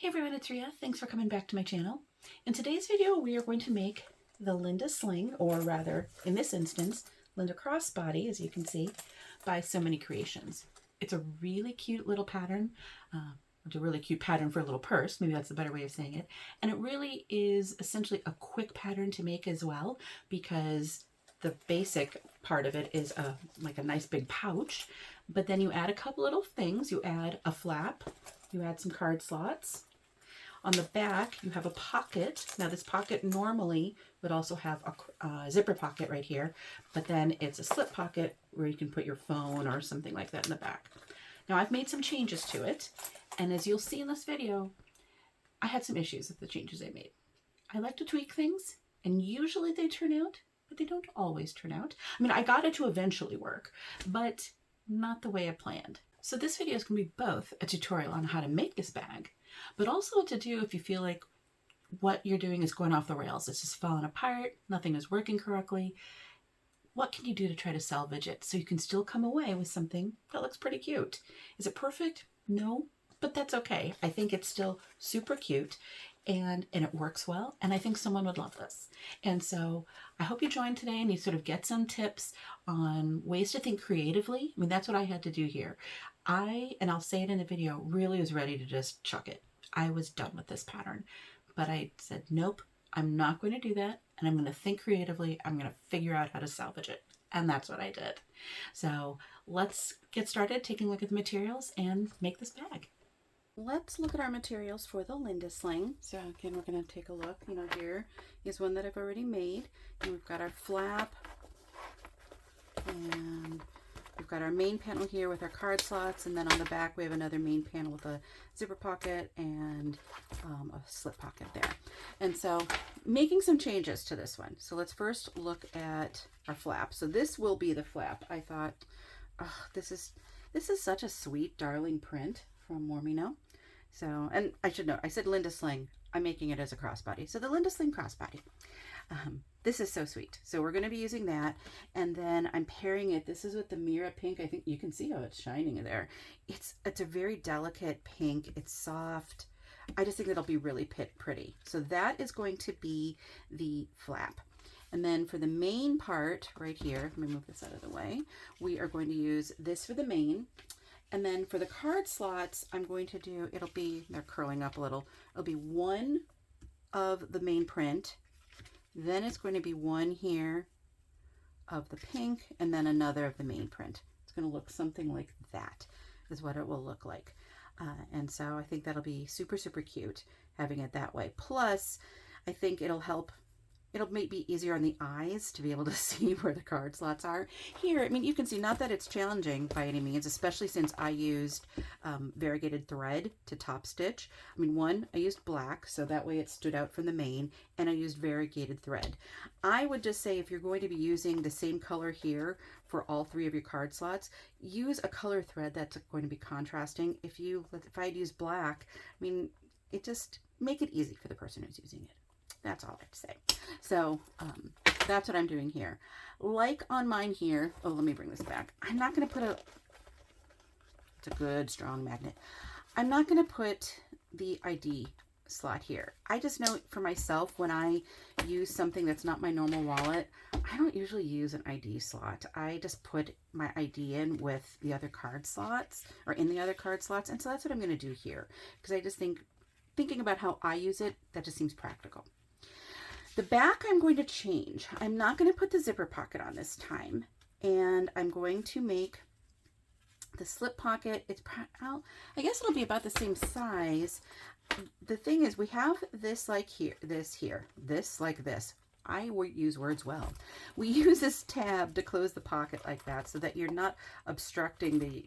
Hey everyone, it's Ria. Thanks for coming back to my channel. In today's video, we are going to make the Linda Sling, or rather, in this instance, Linda Crossbody, as you can see, by So Many Creations. It's a really cute little pattern. It's a really cute pattern for a little purse. Maybe that's a better way of saying it. And it really is essentially a quick pattern to make as well, because the basic part of it is like a nice big pouch. But then you add a couple little things. You add a flap. You add some card slots. On the back, you have a pocket. Now this pocket normally would also have a zipper pocket right here, but then it's a slip pocket where you can put your phone or something like that in the back. Now I've made some changes to it, and as you'll see in this video, I had some issues with the changes I made. I like to tweak things, and usually they turn out, but they don't always turn out. I mean, I got it to eventually work, but not the way I planned. So this video is going to be both a tutorial on how to make this bag, but also what to do if you feel like what you're doing is going off the rails. It's just falling apart, nothing is working correctly. What can you do to try to salvage it so you can still come away with something that looks pretty cute? Is it perfect? No, but that's okay. I think it's still super cute and it works well, and I think someone would love this. And so I hope you join today and you sort of get some tips on ways to think creatively. I mean, that's what I had to do here. And I'll say it in the video, really was ready to just chuck it. I was done with this pattern, but I said, nope, I'm not going to do that. And I'm going to think creatively. I'm going to figure out how to salvage it. And that's what I did. So let's get started taking a look at the materials and make this bag. Let's look at our materials for the Linda Sling. So again, we're going to take a look. Here is one that I've already made. And we've got our flap, and we've got our main panel here with our card slots, and then on the back we have another main panel with a zipper pocket and a slip pocket there. And so making some changes to this one. So let's first look at our flap. So this will be the flap. I thought, oh, this is such a sweet, darling print from Mormino. So, and I should note, I said Linda Sling. I'm making it as a crossbody. So the Linda Sling crossbody. This is so sweet. So we're going to be using that. And then I'm pairing it. This is with the Mira pink. I think you can see how it's shining there. It's a very delicate pink. It's soft. I just think it'll be really pretty. So that is going to be the flap. And then for the main part right here, let me move this out of the way. We are going to use this for the main. And then for the card slots, I'm going to do, they're curling up a little. It'll be one of the main print. Then it's going to be one here of the pink, and then another of the main print. It's going to look something like that is what it will look like. And so I think that'll be super, super cute having it that way. Plus, I think it'll make it easier on the eyes to be able to see where the card slots are. Here, I mean, you can see, not that it's challenging by any means, especially since I used variegated thread to top stitch. I mean, I used black, so that way it stood out from the main, and I used variegated thread. I would just say if you're going to be using the same color here for all three of your card slots, use a color thread that's going to be contrasting. If I'd use black, I mean, make it easy for the person who's using it. That's all I have to say. So that's what I'm doing here. Like on mine here, oh, let me bring this back. I'm not going to put it's a good strong magnet. I'm not going to put the ID slot here. I just know for myself, when I use something that's not my normal wallet, I don't usually use an ID slot. I just put my ID in with the other card slots, or in the other card slots. And so that's what I'm going to do here, because I just thinking about how I use it, that just seems practical. The back I'm going to change. I'm not going to put the zipper pocket on this time, and I'm going to make the slip pocket. I guess it'll be about the same size. The thing is, we have this like here, this like this. I use words well. We use this tab to close the pocket like that, so that you're not obstructing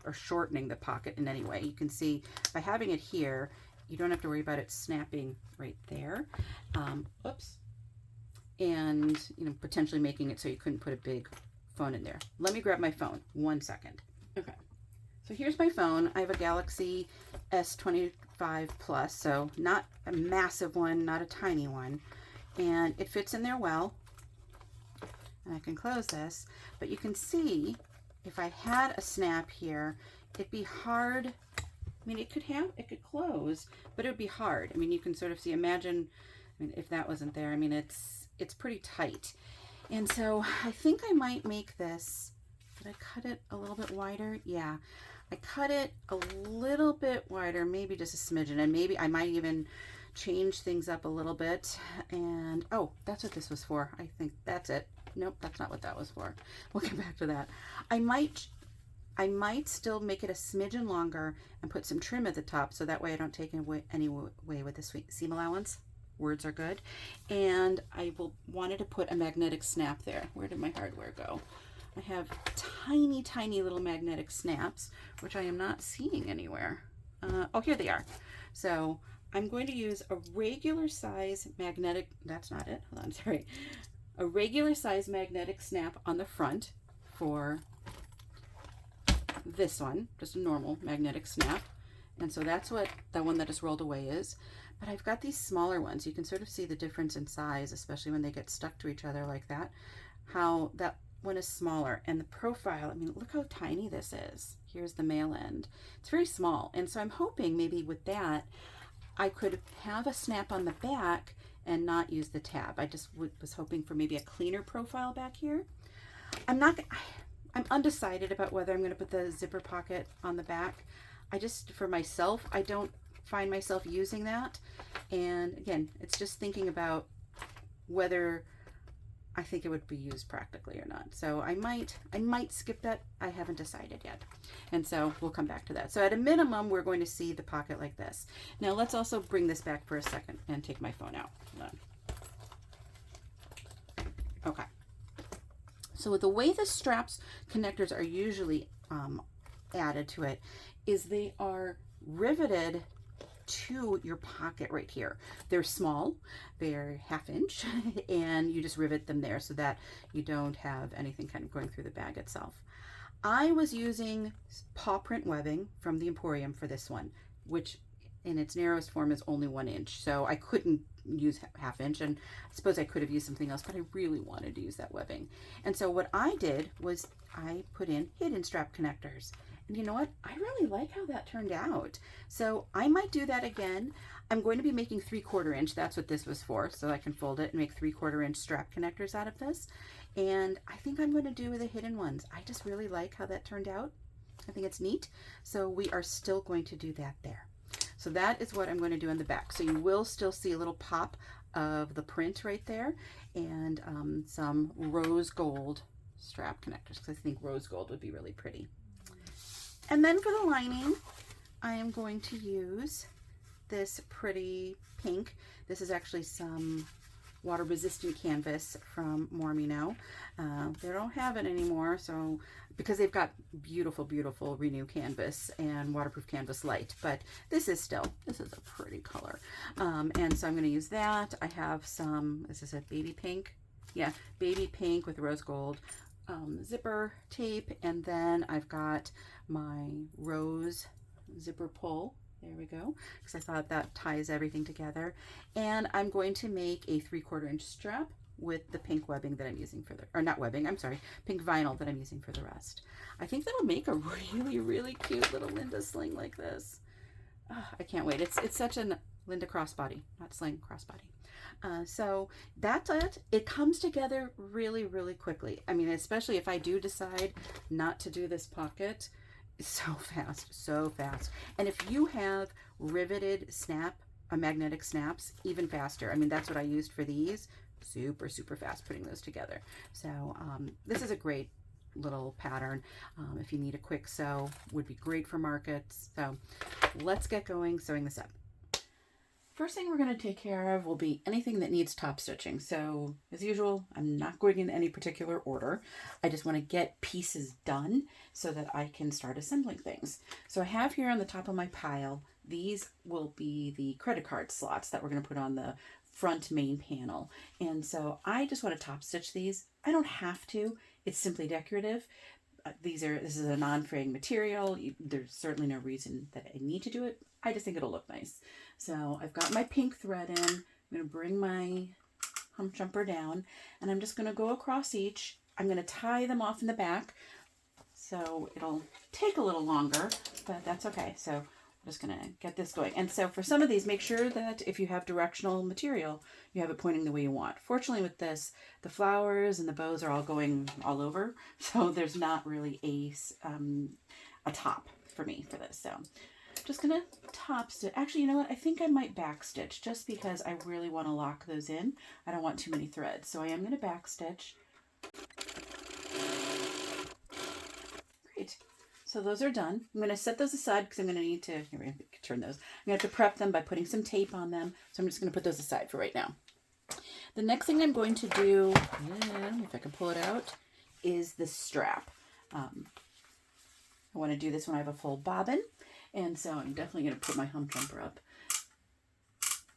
or shortening the pocket in any way. You can see by having it here, you don't have to worry about it snapping right there. Oops. And, potentially making it so you couldn't put a big phone in there. Let me grab my phone. 1 second. Okay. So here's my phone. I have a Galaxy S25 Plus, so not a massive one, not a tiny one. And it fits in there well. And I can close this. But you can see, if I had a snap here, it'd be hard mean, it could close, but it would be hard. I mean, you can sort of see, imagine, I mean, if that wasn't there, I mean, it's pretty tight. And so I think I might make this, did I cut it a little bit wider? Yeah, I cut it a little bit wider, maybe just a smidgen, and maybe I might even change things up a little bit. And oh, that's what this was for. I think that's it. Nope, that's not what that was for. We'll get back to that. I might still make it a smidgen longer and put some trim at the top, so that way I don't take any away with the seam allowance. Words are good. And I wanted to put a magnetic snap there. Where did my hardware go? I have tiny, tiny little magnetic snaps, which I am not seeing anywhere. Oh, here they are. So I'm going to use a regular size magnetic, that's not it, hold on, sorry. A regular size magnetic snap on the front for this one, just a normal magnetic snap. And so that's what the one that just rolled away is. But I've got these smaller ones. You can sort of see the difference in size, especially when they get stuck to each other like that, how that one is smaller. And the profile, I mean, look how tiny this is. Here's the male end. It's very small. And so I'm hoping maybe with that, I could have a snap on the back and not use the tab. I just was hoping for maybe a cleaner profile back here. I'm undecided about whether I'm going to put the zipper pocket on the back. I just, for myself, I don't find myself using that. And again, it's just thinking about whether I think it would be used practically or not. So I might skip that. I haven't decided yet. And so we'll come back to that. So at a minimum, we're going to see the pocket like this. Now let's also bring this back for a second and take my phone out. Hold on. Okay. So the way the straps connectors are usually added to it is they are riveted to your pocket right here. They're small, they're 1/2 inch, and you just rivet them there so that you don't have anything kind of going through the bag itself. I was using paw print webbing from the Emporium for this one, which in its narrowest form is only 1 inch. So I couldn't use 1/2 inch, and I suppose I could have used something else, but I really wanted to use that webbing. And so what I did was I put in hidden strap connectors. And you know what? I really like how that turned out. So I might do that again. I'm going to be making 3/4 inch. That's what this was for. So I can fold it and make 3/4 inch strap connectors out of this. And I think I'm going to do the hidden ones. I just really like how that turned out. I think it's neat. So we are still going to do that there. So that is what I'm going to do in the back. So you will still see a little pop of the print right there, and some rose gold strap connectors, because I think rose gold would be really pretty. And then for the lining, I am going to use this pretty pink. This is actually some water resistant canvas from More Me Now. They don't have it anymore, so because they've got beautiful, beautiful Renew canvas and waterproof canvas light, but this is a pretty color. And so I'm going to use that. I have some, this is a baby pink. Yeah, baby pink with rose gold zipper tape, and then I've got my rose zipper pull. There we go, because I thought that ties everything together. And I'm going to make a 3/4 inch strap with the pink webbing that I'm using for the, or not webbing, I'm sorry, pink vinyl that I'm using for the rest. I think that'll make a really, really cute little Linda Sling like this. Oh, I can't wait. It's such a Linda Crossbody, not Sling, Crossbody. So that's it. It comes together really, really quickly. I mean, especially if I do decide not to do this pocket, so fast, so fast. And if you have riveted magnetic snaps, even faster. I mean, that's what I used for these. Super, super fast putting those together. So this is a great little pattern. If you need a quick sew, would be great for markets. So let's get going sewing this up. First thing we're going to take care of will be anything that needs top stitching. So as usual, I'm not going in any particular order. I just want to get pieces done so that I can start assembling things. So I have here on the top of my pile, these will be the credit card slots that we're going to put on the front main panel. And so I just want to top stitch these. I don't have to. It's simply decorative. This is a non-fraying material. There's certainly no reason that I need to do it. I just think it'll look nice. So I've got my pink thread in. I'm going to bring my hump jumper down, and I'm just going to go across each. I'm going to tie them off in the back. So it'll take a little longer, but that's okay. So what Just gonna get this going. And so for some of these, make sure that if you have directional material, you have it pointing the way you want. Fortunately with this, the flowers and the bows are all going all over. So there's not really a top for me for this. So just gonna top stitch. Actually, you know what? I think I might back stitch just because I really want to lock those in. I don't want too many threads. So I am gonna back stitch. Great. So those are done. I'm going to set those aside because I'm going to need to, here, we turn those. I'm going to have to prep them by putting some tape on them. So I'm just going to put those aside for right now. The next thing I'm going to do, if I can pull it out, is the strap. I want to do this when I have a full bobbin. And so I'm definitely going to put my hump jumper up.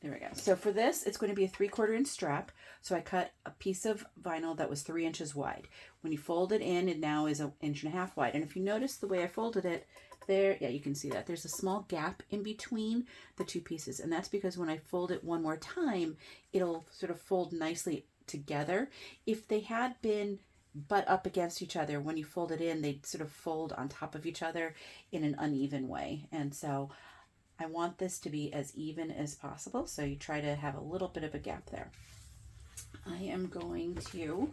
There we go. So for this, it's going to be a 3/4 inch strap. So I cut a piece of vinyl that was 3 inches wide. When you fold it in, it now is 1.5 inches wide. And if you notice the way I folded it, there, yeah, you can see that. There's a small gap in between the two pieces. And that's because when I fold it one more time, it'll sort of fold nicely together. If they had been butt up against each other, when you fold it in, they'd sort of fold on top of each other in an uneven way. And so I want this to be as even as possible, so you try to have a little bit of a gap there. I am going to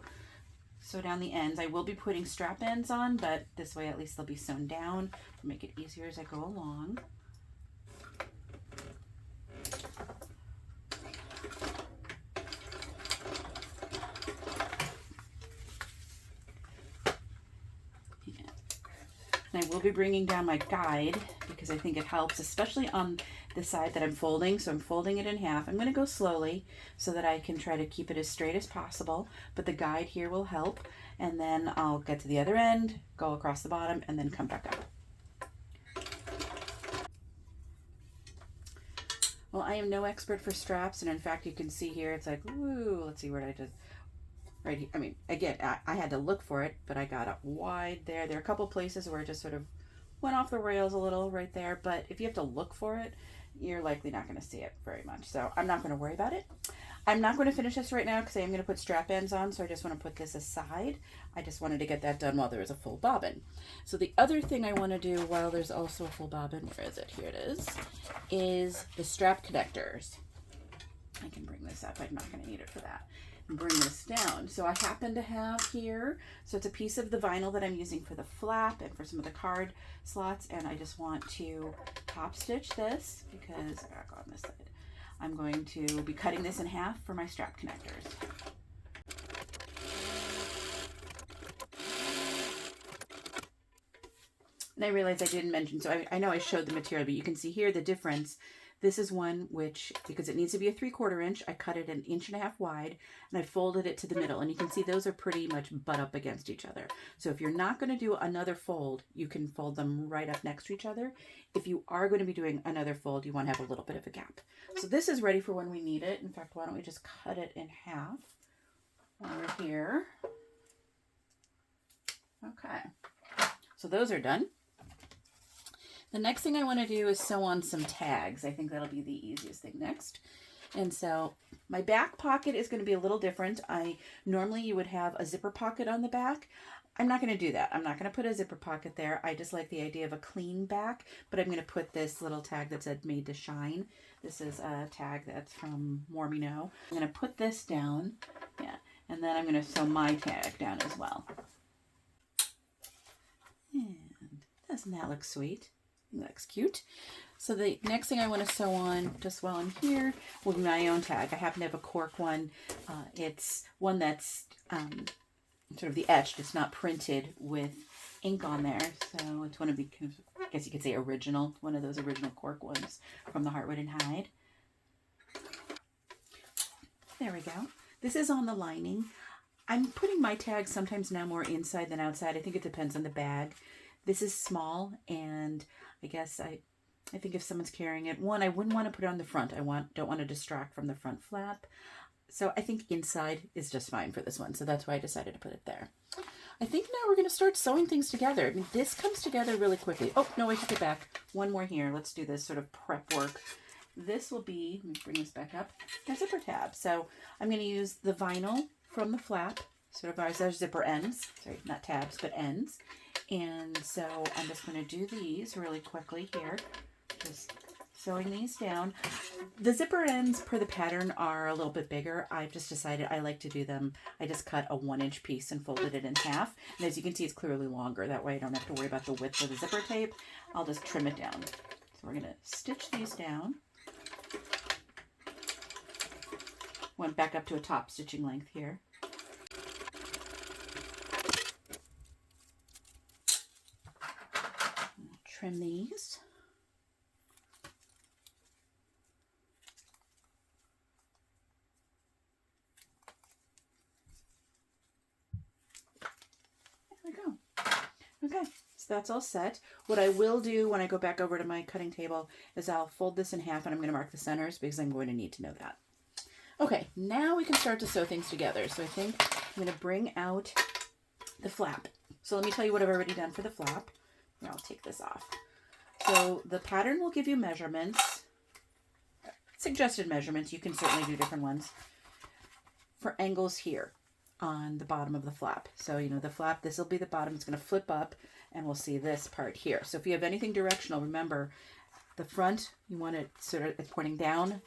sew down the ends. I will be putting strap ends on, but this way at least they'll be sewn down to make it easier as I go along. And I will be bringing down my guide because I think it helps, especially on the side that I'm folding. So I'm folding it in half. I'm going to go slowly so that I can try to keep it as straight as possible, but the guide here will help. And then I'll get to the other end, go across the bottom, and then come back up. Well, I am no expert for straps, and in fact, you can see here, it's like, ooh, let's see what I did. Right here. I mean, again, I had to look for it, but I got it wide there. There are a couple places where it just sort of went off the rails a little right there, but if you have to look for it, you're likely not going to see it very much. So I'm not going to worry about it. I'm not going to finish this right now because I am going to put strap ends on, so I just want to put this aside. I just wanted to get that done while there is a full bobbin. So the other thing I want to do while there's also a full bobbin, where is it? Here it is the strap connectors. I can bring this up. I'm not going to need it for that. Bring this down. So I happen to have here, so it's a piece of the vinyl that I'm using for the flap and for some of the card slots, and I just want to top stitch this because back on this side, I'm going to be cutting this in half for my strap connectors. And I realized I didn't mention, so I know I showed the material, but you can see here the difference. This is one which, because it needs to be a 3/4 inch, I cut it 1.5 inches wide and I folded it to the middle. And you can see those are pretty much butt up against each other. So if you're not going to do another fold, you can fold them right up next to each other. If you are going to be doing another fold, you want to have a little bit of a gap. So this is ready for when we need it. In fact, why don't we just cut it in half over here. Okay, so those are done. The next thing I want to do is sew on some tags. I think that'll be the easiest thing next. And so my back pocket is going to be a little different. Normally you would have a zipper pocket on the back. I'm not going to do that. I'm not going to put a zipper pocket there. I just like the idea of a clean back, but I'm going to put this little tag that said made to shine. This is a tag that's from More Me Know. I'm going to put this down. Yeah. And then I'm going to sew my tag down as well. And doesn't that look sweet? That looks cute. So the next thing I want to sew on just while I'm here will be my own tag. I happen to have a cork one. It's one that's sort of the etched. It's not printed with ink on there. So it's one of the, I guess you could say original, one of those original cork ones from the Heartwood and Hide. There we go. This is on the lining. I'm putting my tags sometimes now more inside than outside. I think it depends on the bag. This is small, and I guess I think if someone's carrying it, one, I wouldn't want to put it on the front. Don't want to distract from the front flap. So I think inside is just fine for this one. So that's why I decided to put it there. I think now we're going to start sewing things together. I mean, this comes together really quickly. Oh, no, I took it back. One more here. Let's do this sort of prep work. This will be, let me bring this back up, a zipper tab. So I'm going to use the vinyl from the flap, sort of as our zipper ends. Sorry, not tabs, but ends. And so I'm just going to do these really quickly here. Just sewing these down. The zipper ends per the pattern are a little bit bigger. I've just decided I like to do them. I just cut a 1-inch piece and folded it in half. And as you can see, it's clearly longer. That way I don't have to worry about the width of the zipper tape. I'll just trim it down. So we're going to stitch these down. Went back up to a top stitching length here. Trim these. There we go. Okay, so that's all set. What I will do when I go back over to my cutting table is I'll fold this in half and I'm going to mark the centers because I'm going to need to know that. Okay, now we can start to sew things together. So I think I'm going to bring out the flap. So let me tell you what I've already done for the flap. Here, I'll take this off. So the pattern will give you measurements, suggested measurements. You can certainly do different ones for angles here on the bottom of the flap. So, you know, the flap, this will be the bottom. It's going to flip up and we'll see this part here. So if you have anything directional, remember the front, you want it sort of it's pointing down.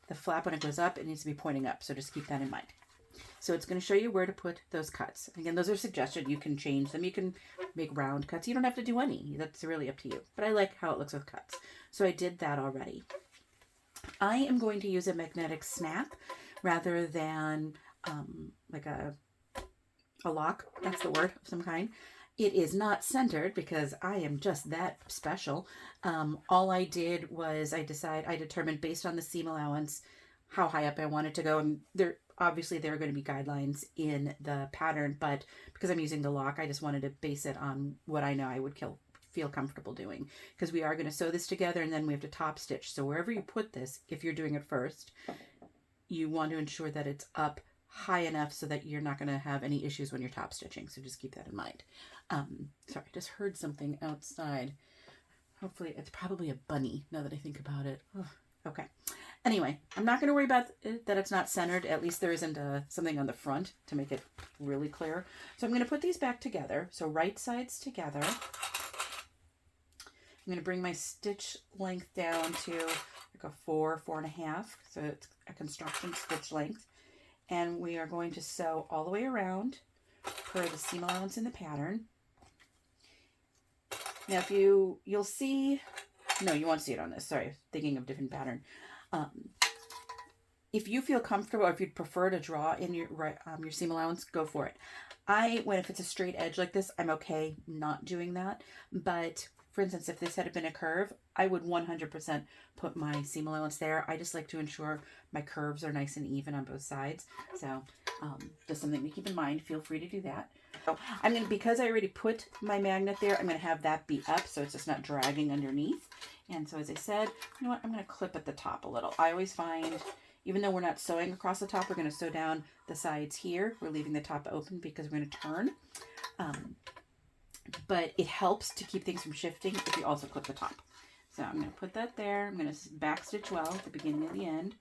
The flap, when it goes up, it needs to be pointing up. So just keep that in mind. So it's going to show you where to put those cuts. Again, those are suggested. You can change them. You can make round cuts. You don't have to do any. That's really up to you. But I like how it looks with cuts. So I did that already. I am going to use a magnetic snap rather than like a lock. That's the word of some kind. It is not centered because I am just that special. All I did was I determined based on the seam allowance how high up I wanted to go. And obviously there are going to be guidelines in the pattern, but because I'm using the lock, I just wanted to base it on what I know I would feel comfortable doing, because we are going to sew this together and then we have to top stitch. So wherever you put this, if you're doing it first, you want to ensure that it's up high enough so that you're not going to have any issues when you're top stitching. So just keep that in mind. Sorry, I just heard something outside. Hopefully it's probably a bunny now that I think about it. Oh, okay. Anyway, I'm not going to worry about it, that it's not centered. At least there isn't something on the front to make it really clear. So I'm going to put these back together. So right sides together. I'm going to bring my stitch length down to like a 4.5. So it's a construction stitch length. And we are going to sew all the way around per the seam allowance in the pattern. Now if you'll see, no, you won't see it on this. Sorry, thinking of different pattern. If you feel comfortable, or if you'd prefer to draw in your seam allowance, go for it. If it's a straight edge like this, I'm okay not doing that. But for instance, if this had been a curve, I would 100% put my seam allowance there. I just like to ensure my curves are nice and even on both sides. So just something to keep in mind. Feel free to do that. So because I already put my magnet there, I'm going to have that be up so it's just not dragging underneath. And so as I said, you know what, I'm going to clip at the top a little. I always find, even though we're not sewing across the top, we're going to sew down the sides here. We're leaving the top open because we're going to turn. But it helps to keep things from shifting if you also clip the top. So I'm going to put that there. I'm going to back stitch well at the beginning and the end.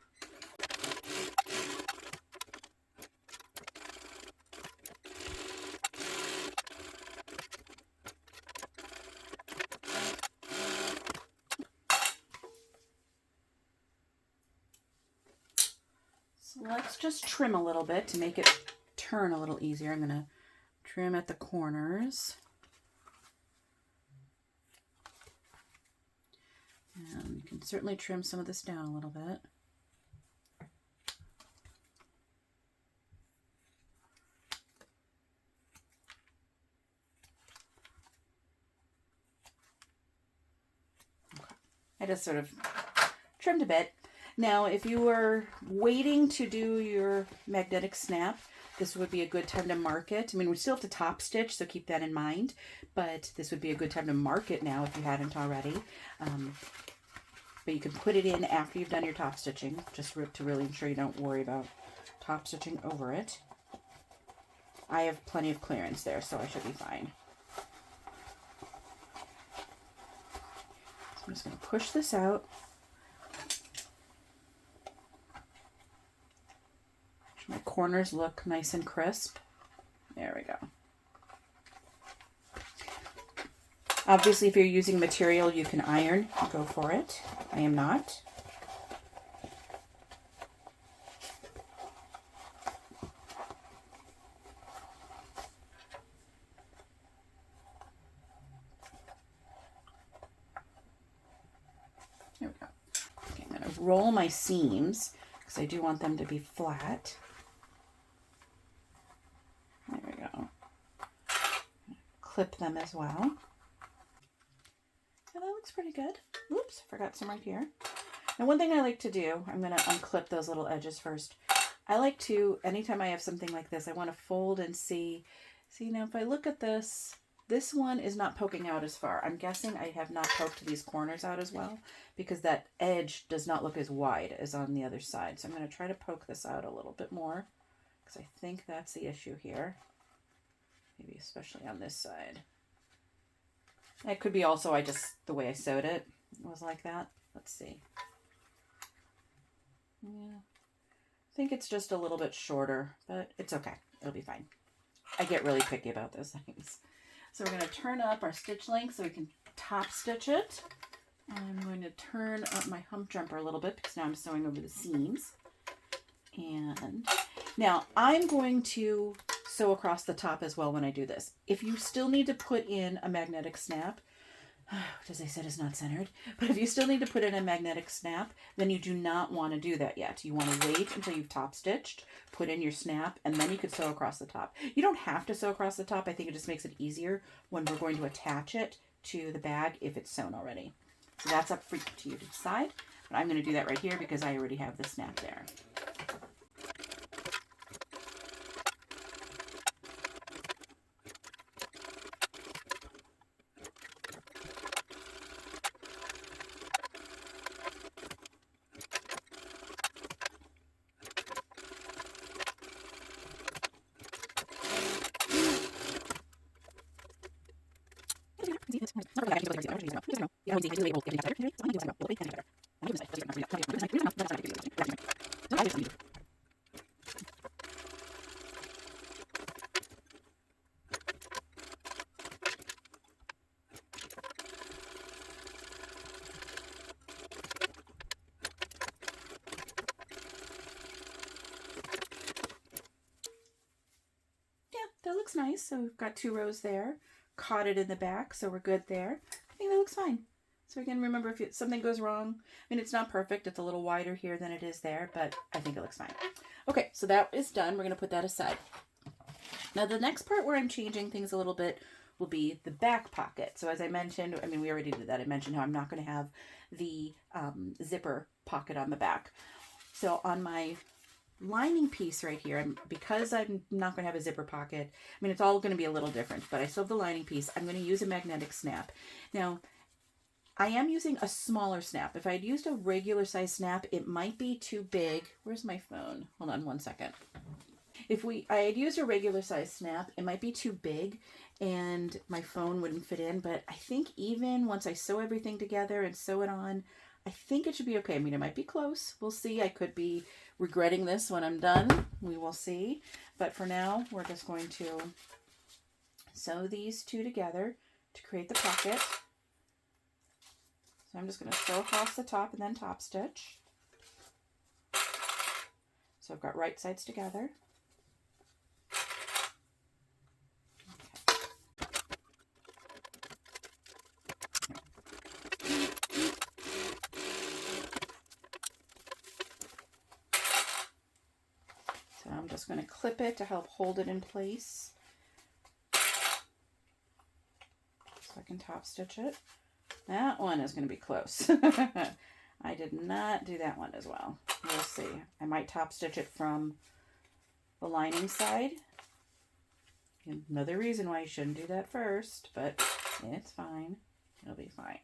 So let's just trim a little bit to make it turn a little easier. I'm going to trim at the corners. And you can certainly trim some of this down a little bit. Okay. I just sort of trimmed a bit. Now, if you were waiting to do your magnetic snap, this would be a good time to mark it. I mean, we still have to top stitch, so keep that in mind. But this would be a good time to mark it now if you hadn't already. But you can put it in after you've done your top stitching, just to really ensure you don't worry about top stitching over it. I have plenty of clearance there, so I should be fine. So I'm just going to push this out. My corners look nice and crisp. There we go. Obviously, if you're using material you can iron, go for it. I am not. There we go. Okay, I'm going to roll my seams because I do want them to be flat. There we go. Clip them as well. Yeah, that looks pretty good. Oops, forgot some right here. Now, one thing I like to do, I'm going to unclip those little edges first. I like to, anytime I have something like this, I want to fold and see. See, now if I look at this, this one is not poking out as far. I'm guessing I have not poked these corners out as well because that edge does not look as wide as on the other side. So I'm going to try to poke this out a little bit more because I think that's the issue here. Maybe especially on this side. It could be also the way I sewed it was like that. Let's see. Yeah. I think it's just a little bit shorter, but it's okay. It'll be fine. I get really picky about those things. So we're going to turn up our stitch length so we can top stitch it. I'm going to turn up my hump jumper a little bit because now I'm sewing over the seams. And now I'm going to sew across the top as well when I do this. If you still need to put in a magnetic snap, which as I said is not centered, but if you still need to put in a magnetic snap, then you do not want to do that yet. You want to wait until you've top stitched, put in your snap, and then you could sew across the top. You don't have to sew across the top. I think it just makes it easier when we're going to attach it to the bag if it's sewn already. So that's up to you to decide, but I'm going to do that right here because I already have the snap there. That looks nice. So we've got 2 rows there. Caught it in the back, so we're good there. I think that looks fine. So again, remember if something goes wrong, I mean, it's not perfect. It's a little wider here than it is there, but I think it looks fine. Okay, so that is done. We're going to put that aside. Now the next part where I'm changing things a little bit will be the back pocket. So as I mentioned, I mean, we already did that. I mentioned how I'm not going to have the zipper pocket on the back. So on my lining piece right here, because I'm not going to have a zipper pocket, I mean, it's all going to be a little different, but I still have the lining piece. I'm going to use a magnetic snap. Now, I am using a smaller snap. If I'd used a regular size snap, it might be too big. Where's my phone? Hold on one second. If I had used a regular size snap, it might be too big and my phone wouldn't fit in, but I think even once I sew everything together and sew it on, I think it should be okay. I mean, it might be close. We'll see. I could be regretting this when I'm done. We will see. But for now, we're just going to sew these 2 together to create the pocket. So I'm just going to sew across the top and then top stitch. So I've got right sides together. I'm just going to clip it to help hold it in place so I can top stitch it. That one is going to be close. I did not do that one as well. We'll see. I might top stitch it from the lining side. Another reason why you shouldn't do that first, but it's fine. It'll be fine.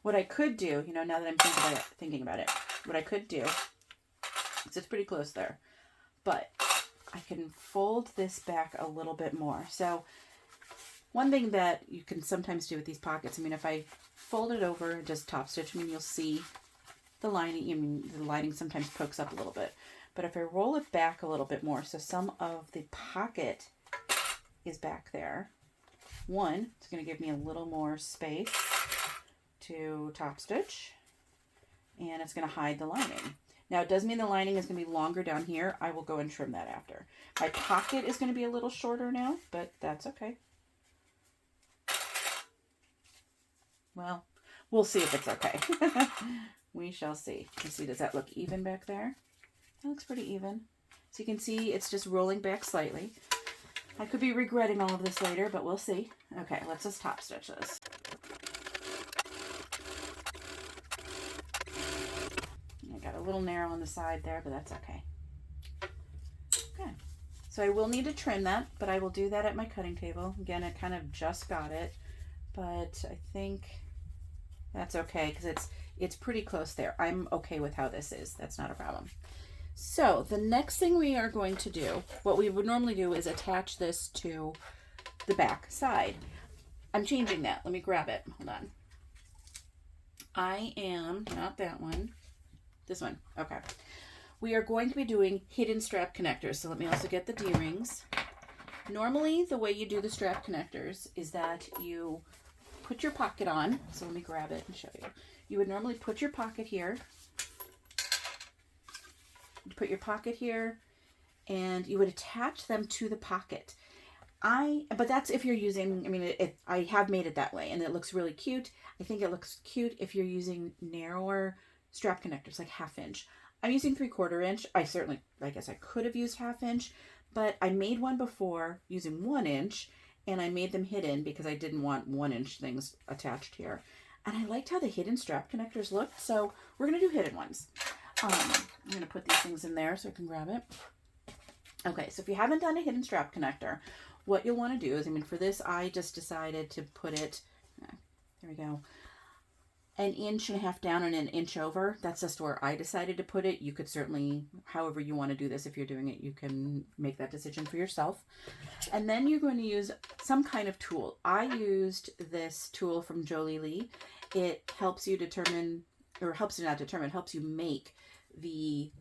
What I could do, you know, now that I'm thinking about it, what I could do, is it's pretty close there, but I can fold this back a little bit more. So one thing that you can sometimes do with these pockets, I mean, if I fold it over and just top stitch, I mean, you'll see the lining. I mean, the lining sometimes pokes up a little bit. But if I roll it back a little bit more, so some of the pocket is back there, one, it's going to give me a little more space to top stitch, and it's going to hide the lining. Now, it does mean the lining is going to be longer down here. I will go and trim that after. My pocket is going to be a little shorter now, but that's okay. Well, we'll see if it's okay. We shall see. Let's see, does that look even back there? That looks pretty even. So you can see it's just rolling back slightly. I could be regretting all of this later, but we'll see. Okay, let's just top stitch this. I got a little narrow on the side there, but that's okay. Okay, so I will need to trim that, but I will do that at my cutting table. Again, I kind of just got it, but I think that's okay because it's pretty close there. I'm okay with how this is. That's not a problem. So the next thing we are going to do, what we would normally do is attach this to the back side. I'm changing that. Let me grab it. Hold on. I am, not that one, this one. Okay. We are going to be doing hidden strap connectors. So let me also get the D-rings. Normally, the way you do the strap connectors is that you put your pocket on. So let me grab it and show you. You would normally put your pocket here. You put your pocket here, and you would attach them to the pocket. But that's if you're using, I mean, I have made it that way, and it looks really cute. I think it looks cute if you're using narrower strap connectors, like 1/2 inch. I'm using 3/4 inch. I guess I could have used 1/2 inch, but I made one before using 1 inch, and I made them hidden because I didn't want 1 inch things attached here. And I liked how the hidden strap connectors looked, so we're going to do hidden ones. I'm going to put these things in there so I can grab it. Okay, so if you haven't done a hidden strap connector, what you'll want to do is, I mean, for this, I just decided to put it, there we go, 1.5 inches down and 1 inch over. That's just where I decided to put it. You could certainly, however you want to do this, if you're doing it, you can make that decision for yourself. And then you're going to use some kind of tool. I used this tool from Jolie Lee. It helps you determine, or helps you not determine, helps you make the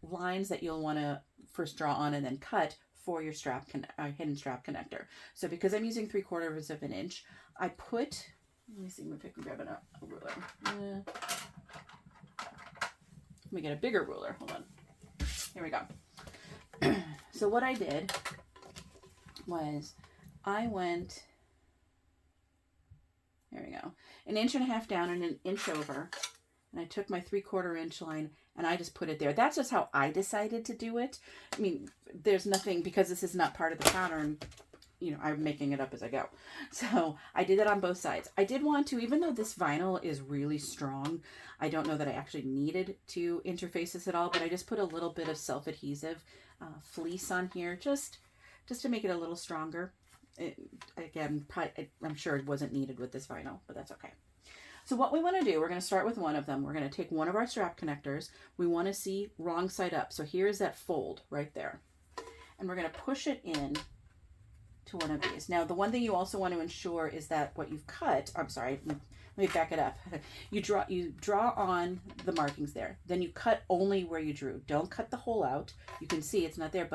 lines that you'll want to first draw on and then cut for your strap hidden strap connector. So because I'm using 3/4 of an inch, I put, let me see if I can grab a ruler. Let me get a bigger ruler. Hold on. Here we go. So what I did was I went, there we go, 1.5 inches down and 1 inch over. And I took my 3/4 inch line and I just put it there. That's just how I decided to do it. I mean, there's nothing, because this is not part of the pattern, you know, I'm making it up as I go. So I did it on both sides. I did want to, even though this vinyl is really strong, I don't know that I actually needed to interface this at all, but I just put a little bit of self-adhesive fleece on here just to make it a little stronger. Again, I'm sure it wasn't needed with this vinyl, but that's okay. So what we want to do, we're going to start with one of them. We're going to take one of our strap connectors. We want to see wrong side up. So here's that fold right there. And we're going to push it in to one of these. Now, the one thing you also want to ensure is that what you've cut, I'm sorry, let me back it up. You draw on the markings there. Then you cut only where you drew. Don't cut the hole out. You can see it's not there,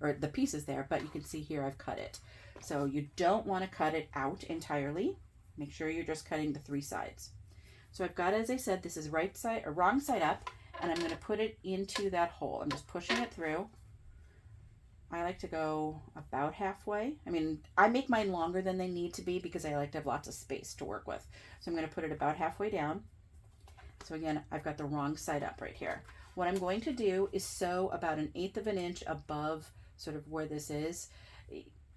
or the piece is there, but you can see here I've cut it. So you don't want to cut it out entirely. Make sure you're just cutting the 3 sides. So I've got, as I said, this is right side or wrong side up, and I'm going to put it into that hole. I'm just pushing it through. I like to go about halfway. I mean, I make mine longer than they need to be because I like to have lots of space to work with. So I'm going to put it about halfway down. So again, I've got the wrong side up right here. What I'm going to do is sew about 1/8 of an inch above sort of where this is.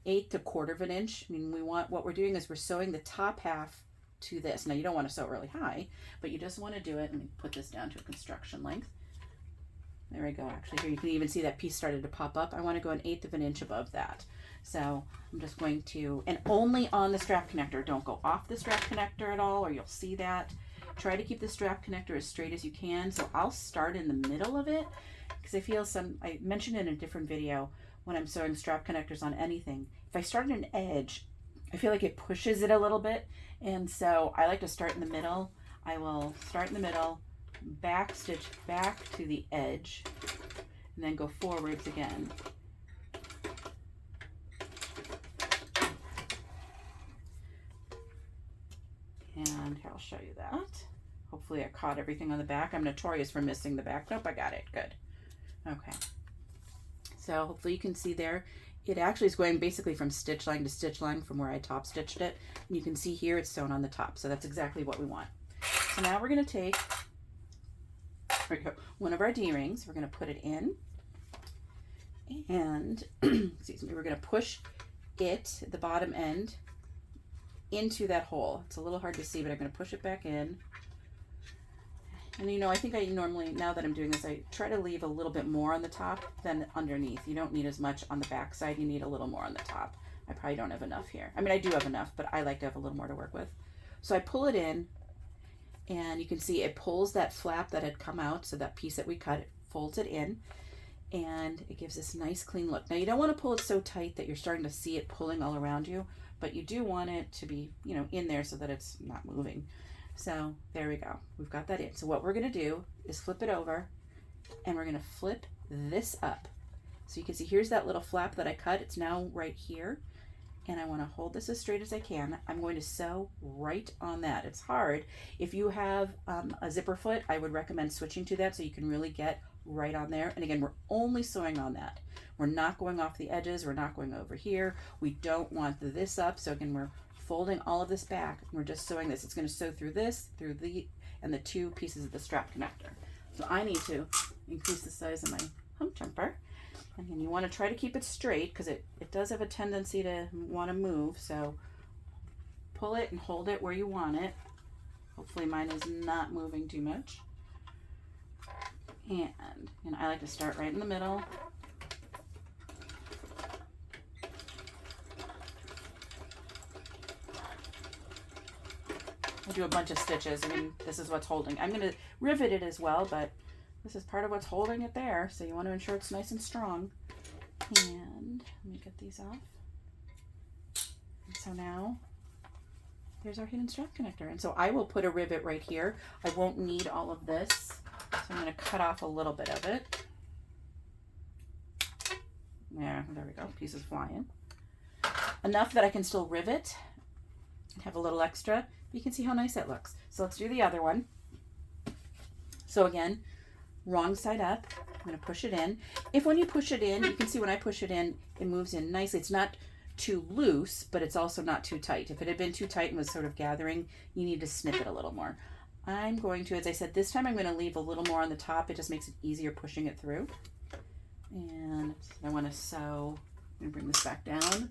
1/8 to 1/4 of an inch. I mean, what we're doing is we're sewing the top half to this. Now, you don't want to sew really high, but you just want to do it. Let me put this down to a construction length. There we go. Actually, here you can even see that piece started to pop up. I want to go 1/8 of an inch above that. So I'm just going to, and only on the strap connector. Don't go off the strap connector at all, or you'll see that. Try to keep the strap connector as straight as you can. So I'll start in the middle of it because I feel I mentioned in a different video, when I'm sewing strap connectors on anything, if I start at an edge, I feel like it pushes it a little bit. And so I like to start in the middle. I will start in the middle, back stitch back to the edge, and then go forwards again. And here, I'll show you that. Hopefully I caught everything on the back. I'm notorious for missing the back. Nope, I got it. Good. Okay. So hopefully you can see there. It actually is going basically from stitch line to stitch line from where I top stitched it. And you can see here it's sewn on the top. So that's exactly what we want. So now we're going to take one of our D-rings. We're going to put it in. And, excuse me, we're going to push it, the bottom end, into that hole. It's a little hard to see, but I'm going to push it back in. And you know, I think I normally, now that I'm doing this, I try to leave a little bit more on the top than underneath. You don't need as much on the back side. You need a little more on the top. I probably don't have enough here. I mean, I do have enough, but I like to have a little more to work with. So I pull it in, and you can see it pulls that flap that had come out. So that piece that we cut, it folds it in, and it gives this nice clean look. Now you don't want to pull it so tight that you're starting to see it pulling all around you, but you do want it to be, you know, in there so that it's not moving. So there we go. We've got that in. So what we're going to do is flip it over, and we're going to flip this up. So you can see here's that little flap that I cut. It's now right here. And I want to hold this as straight as I can. I'm going to sew right on that. It's hard. If you have a zipper foot, I would recommend switching to that so you can really get right on there. And again, we're only sewing on that. We're not going off the edges. We're not going over here. We don't want this up. So again, we're folding all of this back. We're just sewing this. It's going to sew through this, through the, and the two pieces of the strap connector. So I need to increase the size of my hump jumper. And then you want to try to keep it straight because it does have a tendency to want to move. So pull it and hold it where you want it. Hopefully mine is not moving too much. And I like to start right in the middle. I'll do a bunch of stitches. I mean, this is what's holding. I'm going to rivet it as well, but this is part of what's holding it there. So you want to ensure it's nice and strong. And let me get these off. And so now there's our hidden strap connector. And so I will put a rivet right here. I won't need all of this. So I'm going to cut off a little bit of it. There we go. Pieces flying. Enough that I can still rivet and have a little extra. You can see how nice that looks. So let's do the other one. So again, wrong side up. I'm going to push it in. If when you push it in, you can see when I push it in, it moves in nicely. It's not too loose, but it's also not too tight. If it had been too tight and was sort of gathering, you need to snip it a little more. I'm going to, as I said, this time I'm going to leave a little more on the top. It just makes it easier pushing it through. And I want to sew, I'm going to bring this back down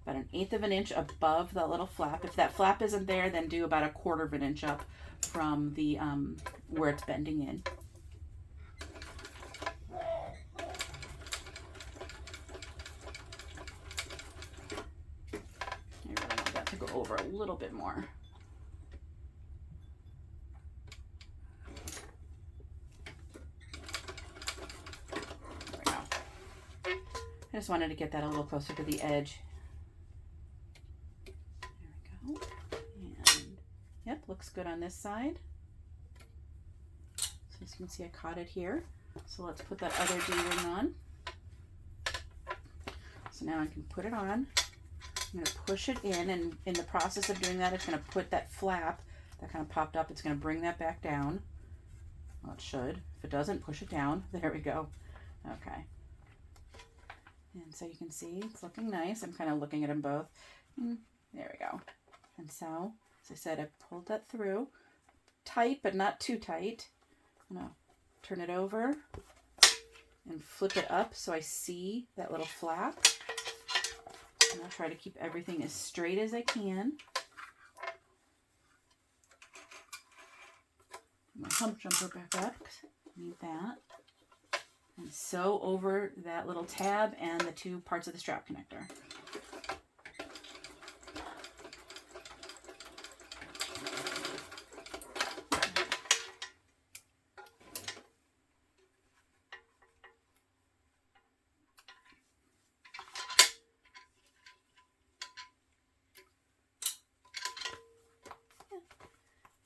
about 1/8 of an inch above the little flap. If that flap isn't there, then do about 1/4 of an inch up from the where it's bending in. I really want that to go over a little bit more. There we go. I just wanted to get that a little closer to the edge. There we go. And yep, looks good on this side. So as you can see, I caught it here. So let's put that other D-ring on. So now I can put it on. I'm going to push it in, and in the process of doing that, it's going to put that flap that kind of popped up, it's going to bring that back down. Well, it should. If it doesn't, push it down. There we go. Okay. And so you can see it's looking nice. I'm kind of looking at them both. And there we go. And so, as I said, I pulled that through. Tight, but not too tight. I'm going to turn it over and flip it up so I see that little flap. And I'll try to keep everything as straight as I can. My hump jumper back up. Need that. And sew over that little tab and the two parts of the strap connector.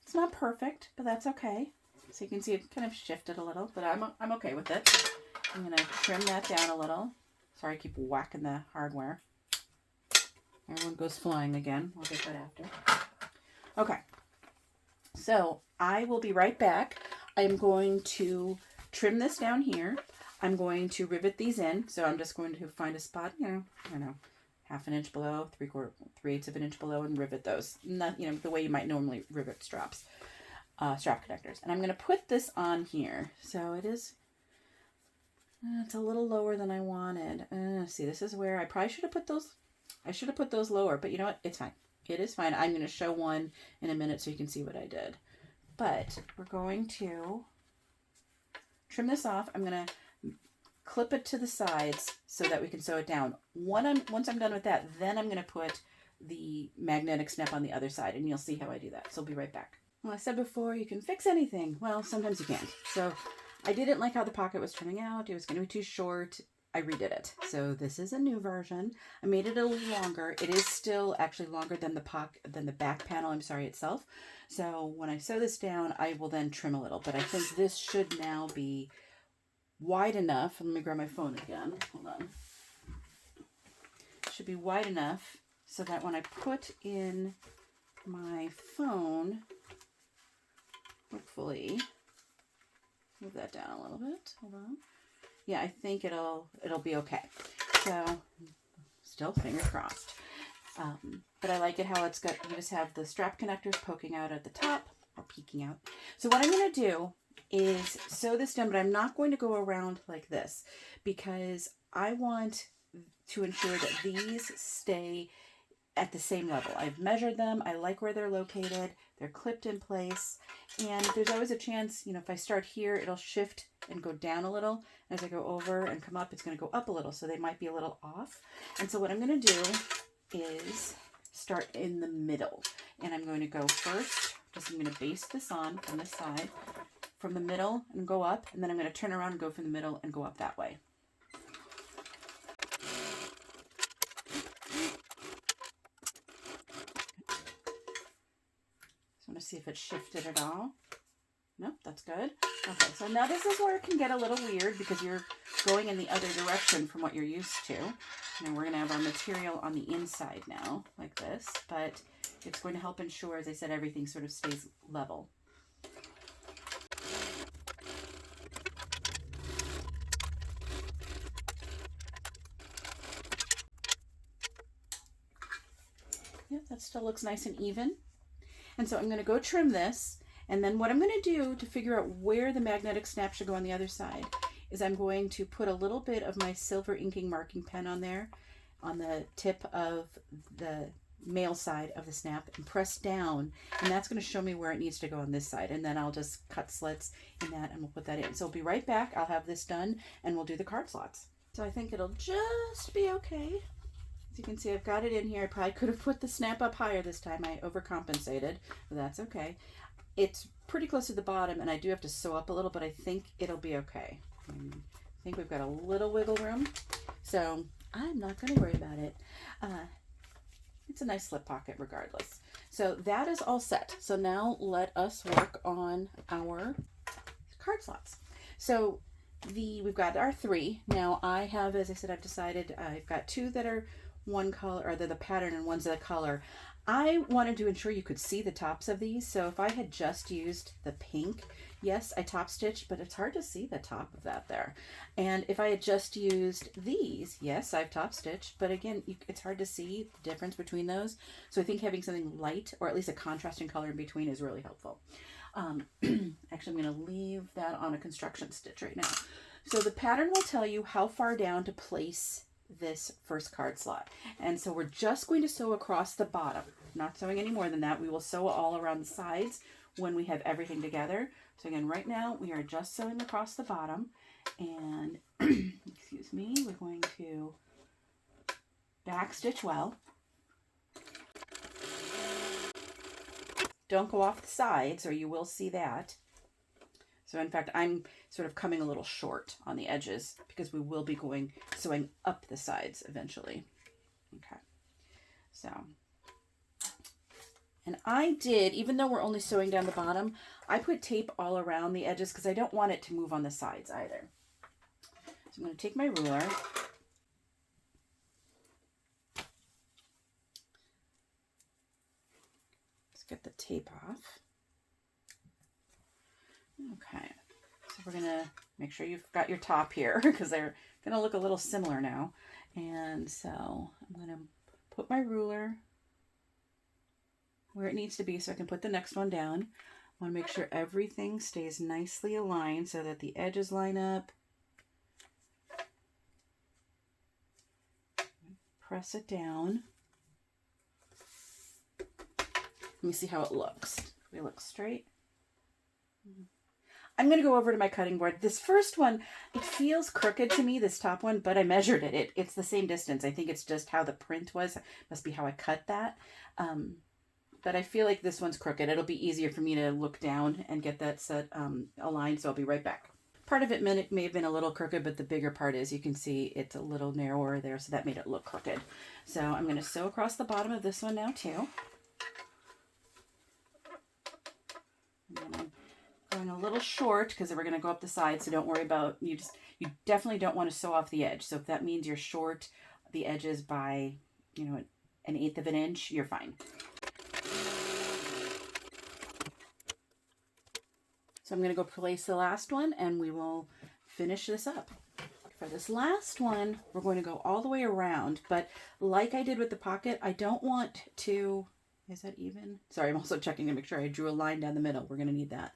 It's not perfect, but that's okay. So you can see it kind of shifted a little, but I'm okay with it. I'm going to trim that down a little. Sorry, I keep whacking the hardware. Everyone goes flying again. We'll get that after. Okay. So I will be right back. I'm going to trim this down here. I'm going to rivet these in. So I'm just going to find a spot, I don't know, 1/2 inch below, 3/8 of an inch below, and rivet those. Not, the way you might normally rivet strap connectors. And I'm going to put this on here. So it is, it's a little lower than I wanted. See, this is where I probably should have put those. I should have put those lower, but you know what? It's fine. It is fine. I'm going to show one in a minute so you can see what I did. But we're going to trim this off. I'm going to clip it to the sides so that we can sew it down. Once I'm done with that, then I'm going to put the magnetic snap on the other side, and you'll see how I do that. So I'll be right back. Well, I said before, you can fix anything. Well, sometimes you can't. So I didn't like how the pocket was turning out. It was going to be too short. I redid it. So this is a new version. I made it a little longer. It is still actually longer than the back panel, itself. So when I sew this down, I will then trim a little. But I think this should now be wide enough. Let me grab my phone again. Hold on. It should be wide enough so that when I put in my phone, hopefully, move that down a little bit. Hold on. Yeah, I think it'll be okay. So, still fingers crossed. But I like it how it's got, you just have the strap connectors poking out at the top, or peeking out. So what I'm going to do is sew this down, but I'm not going to go around like this because I want to ensure that these stay at the same level. I've measured them. I like where they're located. They're clipped in place. And there's always a chance, if I start here, it'll shift and go down a little. As I go over and come up, it's going to go up a little. So they might be a little off. And so what I'm going to do is start in the middle. And I'm going to go first, I'm going to baste this on from this side, from the middle and go up. And then I'm going to turn around and go from the middle and go up that way. See if it shifted at all. Nope, that's good. Okay, so now this is where it can get a little weird because you're going in the other direction from what you're used to. And we're going to have our material on the inside now, like this, but it's going to help ensure, as I said, everything sort of stays level. Yep, that still looks nice and even. And so I'm going to go trim this, and then what I'm going to do to figure out where the magnetic snap should go on the other side is I'm going to put a little bit of my silver inking marking pen on there, on the tip of the male side of the snap, and press down, and that's going to show me where it needs to go on this side, and then I'll just cut slits in that and we'll put that in. So I'll be right back. I'll have this done and we'll do the card slots. So I think it'll just be okay. As you can see, I've got it in here. I probably could have put the snap up higher this time. I overcompensated, but that's okay. It's pretty close to the bottom, and I do have to sew up a little, but I think it'll be okay. I think we've got a little wiggle room, so I'm not going to worry about it. It's a nice slip pocket regardless. So that is all set. So now let us work on our card slots. So we've got our 3. Now I have, as I said, I've decided I've got 2 that are one color, or they're the pattern, and one's the color. I wanted to ensure you could see the tops of these. So if I had just used the pink, yes, I top stitched, but it's hard to see the top of that there. And if I had just used these, yes, I've top stitched, but again, it's hard to see the difference between those. So I think having something light, or at least a contrasting color in between, is really helpful. Actually, I'm going to leave that on a construction stitch right now. So the pattern will tell you how far down to place this first card slot. And so we're just going to sew across the bottom, not sewing any more than that. We will sew all around the sides when we have everything together. So again, right now we are just sewing across the bottom, and excuse me, we're going to back stitch well. Don't go off the sides or you will see that. So in fact, I'm sort of coming a little short on the edges because we will be sewing up the sides eventually. Okay, so, and I did, even though we're only sewing down the bottom, I put tape all around the edges because I don't want it to move on the sides either. I'm going to take my ruler. Let's get the tape off. Okay, so we're going to make sure you've got your top here because they're going to look a little similar now. And so I'm going to put my ruler where it needs to be so I can put the next one down. I want to make sure everything stays nicely aligned so that the edges line up. Press it down. Let me see how it looks. Do we look straight? I'm going to go over to my cutting board. This first one, it feels crooked to me, this top one, but I measured it. It's the same distance. I think it's just how the print was. Must be how I cut that. But I feel like this one's crooked. It'll be easier for me to look down and get that set aligned, so I'll be right back. Part of it may have been a little crooked, but the bigger part is, you can see it's a little narrower there, so that made it look crooked. So I'm going to sew across the bottom of this one now too. And then I'm going a little short because we're going to go up the side, so don't worry about, you definitely don't want to sew off the edge. So if that means you're short the edges by, you know, 1/8 of an inch, you're fine. So I'm going to go place the last one and we will finish this up. For this last one, we're going to go all the way around, but like I did with the pocket, I don't want to, is that even? Sorry, I'm also checking to make sure I drew a line down the middle. We're going to need that.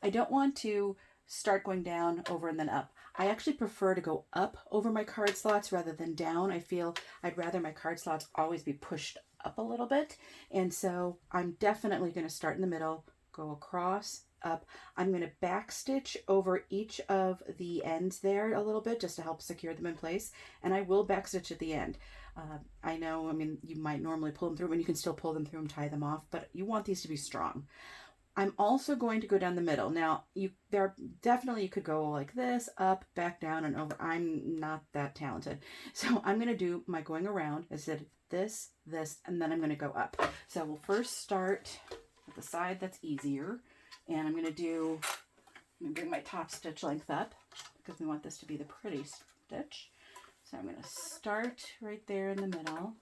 I don't want to start going down, over, and then up. I actually prefer to go up over my card slots rather than down. I feel I'd rather my card slots always be pushed up a little bit. And so I'm definitely going to start in the middle, go across, up. I'm going to back stitch over each of the ends there a little bit just to help secure them in place, and I will back stitch at the end. I know, I mean, you might normally pull them through, and you can still pull them through and tie them off, but you want these to be strong. I'm also going to go down the middle. Now, you could go like this, up, back down, and over. I'm not that talented, so I'm going to do my going around. I said this, and then I'm going to go up. So we'll first start at the side that's easier. And I'm going to bring my top stitch length up because we want this to be the pretty stitch. So I'm going to start right there in the middle.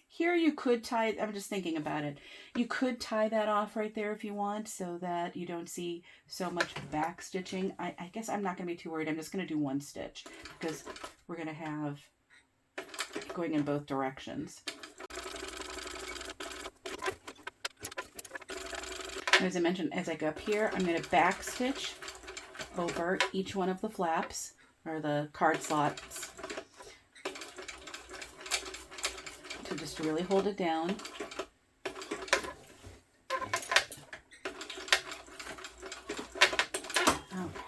Here you could tie, I'm just thinking about it, you could tie that off right there if you want so that you don't see so much back stitching. I guess I'm not going to be too worried. I'm just going to do one stitch because we're going to have going in both directions. As I mentioned, as I go up here, I'm going to back stitch over each one of the flaps, or the card slots, to just really hold it down. Okay.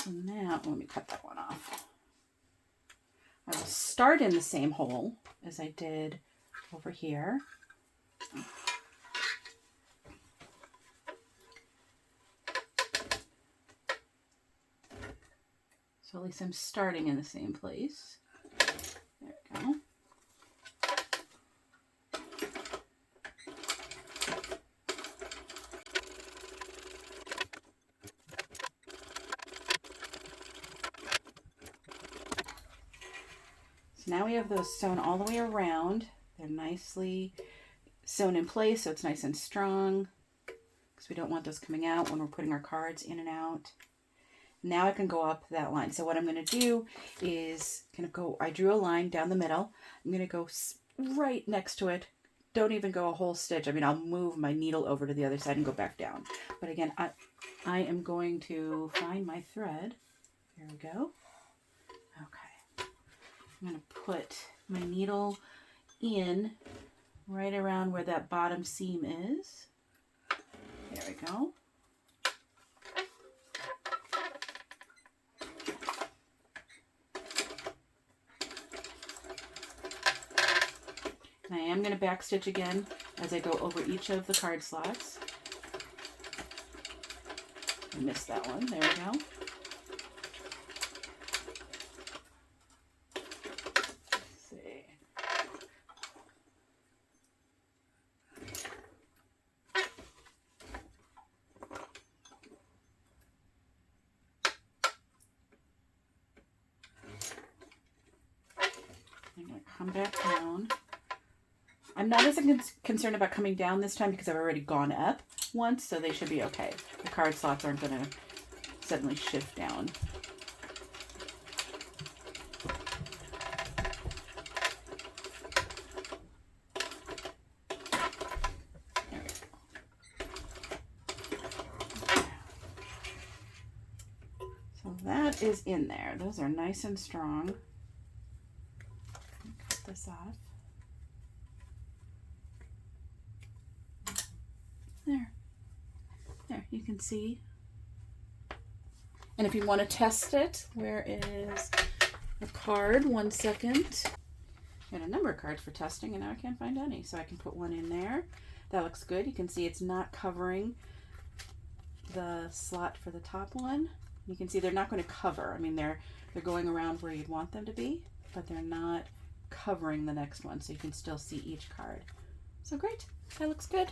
So now, let me cut that one off. I will start in the same hole as I did over here. So at least I'm starting in the same place. There we go. So now we have those sewn all the way around. They're nicely sewn in place, so it's nice and strong, because we don't want those coming out when we're putting our cards in and out. Now I can go up that line. So what I'm going to do is I drew a line down the middle. I'm going to go right next to it. Don't even go a whole stitch. I mean, I'll move my needle over to the other side and go back down. But again, I am going to find my thread. There we go. Okay. I'm going to put my needle in right around where that bottom seam is. There we go. And I am going to back stitch again as I go over each of the card slots. I missed that one. There we go. come back down. I'm not as concerned about coming down this time because I've already gone up once, so they should be okay. The card slots aren't going to suddenly shift down. There we go. So that is in there. Those are nice and strong. Cut this off. There, you can see. And if you want to test it, where is the card? 1 second. I got a number of cards for testing, and now I can't find any. So I can put one in there. That looks good. You can see it's not covering the slot for the top one. You can see they're not going to cover. I mean, they're going around where you'd want them to be, but they're not covering the next one, so you can still see each card. So great. That looks good.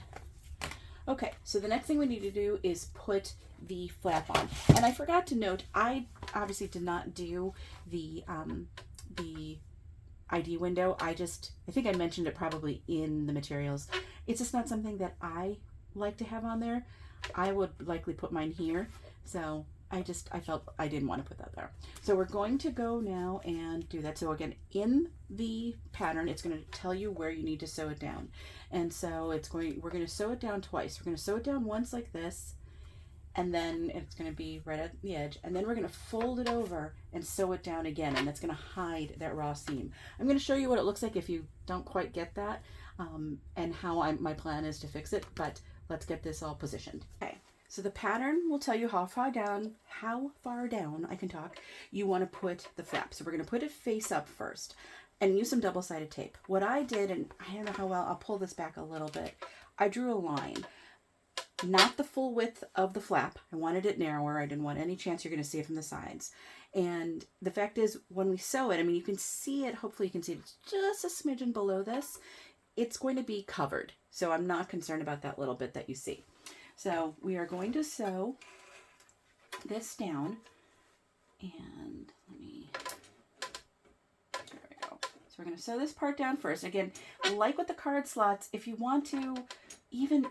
Okay, so the next thing we need to do is put the flap on. And I forgot to note, I obviously did not do the ID window. I think I mentioned it probably in the materials. It's just not something that I like to have on there. I would likely put mine here. So I felt I didn't want to put that there. So we're going to go now and do that. So again, in the pattern, it's going to tell you where you need to sew it down. And so we're going to sew it down twice. We're going to sew it down once like this, and then it's going to be right at the edge. And then we're going to fold it over and sew it down again. And that's going to hide that raw seam. I'm going to show you what it looks like if you don't quite get that, and how my plan is to fix it. But let's get this all positioned. Okay. So the pattern will tell you how far down you want to put the flap. So we're going to put it face up first and use some double-sided tape. What I did, and I don't know how well, I'll pull this back a little bit. I drew a line, not the full width of the flap. I wanted it narrower. I didn't want any chance you're going to see it from the sides. And the fact is, when we sew it, I mean, you can see it, hopefully you can see it's just a smidgen below this. It's going to be covered. So I'm not concerned about that little bit that you see. So we are going to sew this down, and there we go. So we're going to sew this part down first. Again, like with the card slots, if you want to even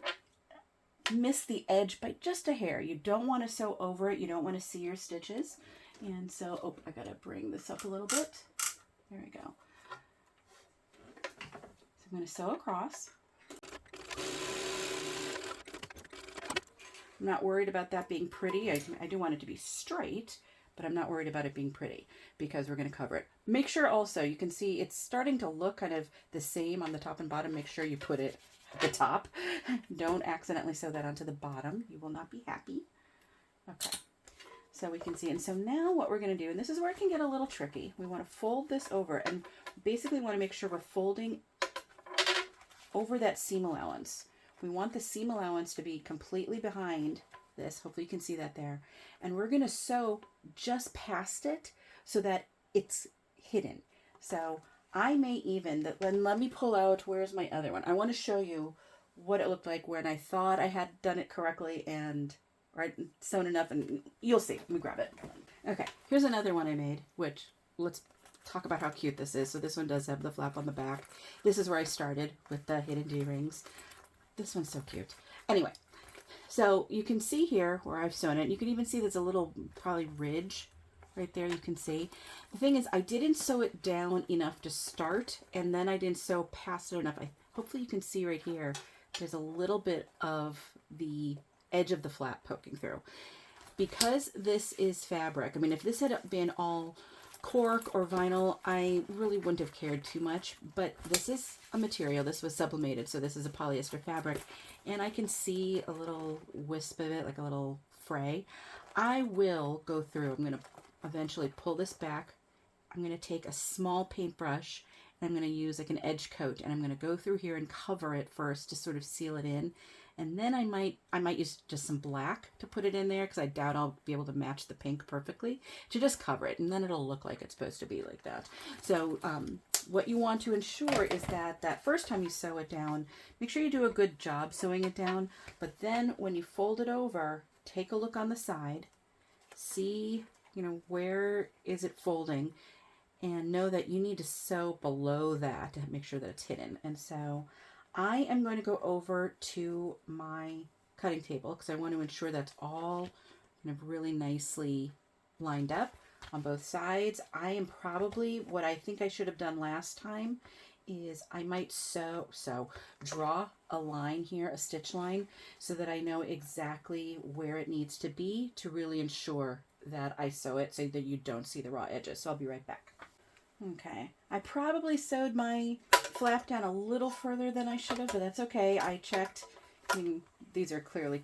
miss the edge by just a hair, you don't want to sew over it. You don't want to see your stitches. And so, oh, I got to bring this up a little bit. There we go. So I'm going to sew across. I'm not worried about that being pretty. I do want it to be straight, but I'm not worried about it being pretty because we're going to cover it. Make sure also, you can see it's starting to look kind of the same on the top and bottom. Make sure you put it at the top. Don't accidentally sew that onto the bottom. You will not be happy. Okay, so we can see. And so now what we're going to do, and this is where it can get a little tricky. We want to fold this over and basically want to make sure we're folding over that seam allowance. We want the seam allowance to be completely behind this. Hopefully you can see that there. And we're going to sew just past it so that it's hidden. So I may even, then let me pull out, where's my other one? I want to show you what it looked like when I thought I had done it correctly and sewn enough, and you'll see. Let me grab it. Okay, here's another one I made, which let's talk about how cute this is. So this one does have the flap on the back. This is where I started with the hidden D-rings. This one's so cute. Anyway, so you can see here where I've sewn it. You can even see there's a little probably ridge right there. You can see. The thing is, I didn't sew it down enough to start, and then I didn't sew past it enough. Hopefully you can see right here, there's a little bit of the edge of the flap poking through. Because this is fabric, I mean, if this had been all cork or vinyl, I really wouldn't have cared too much, but this is a material. This was sublimated, so this is a polyester fabric, and I can see a little wisp of it, like a little fray. I will go through, I'm going to eventually pull this back. I'm going to take a small paintbrush, and I'm going to use like an edge coat, and I'm going to go through here and cover it first to sort of seal it in. And then I might use just some black to put it in there, because I doubt I'll be able to match the pink perfectly, to just cover it, and then it'll look like it's supposed to be like that. So what you want to ensure is that first time you sew it down, make sure you do a good job sewing it down, but then when you fold it over, take a look on the side, see, where is it folding, and know that you need to sew below that to make sure that it's hidden. And so I am going to go over to my cutting table because I want to ensure that's all kind of really nicely lined up on both sides. I am probably, what I think I should have done last time is I might draw a line here, a stitch line, so that I know exactly where it needs to be to really ensure that I sew it so that you don't see the raw edges. So I'll be right back. Okay, I probably sewed my flap down a little further than I should have, but that's okay. I checked. I mean, these are clearly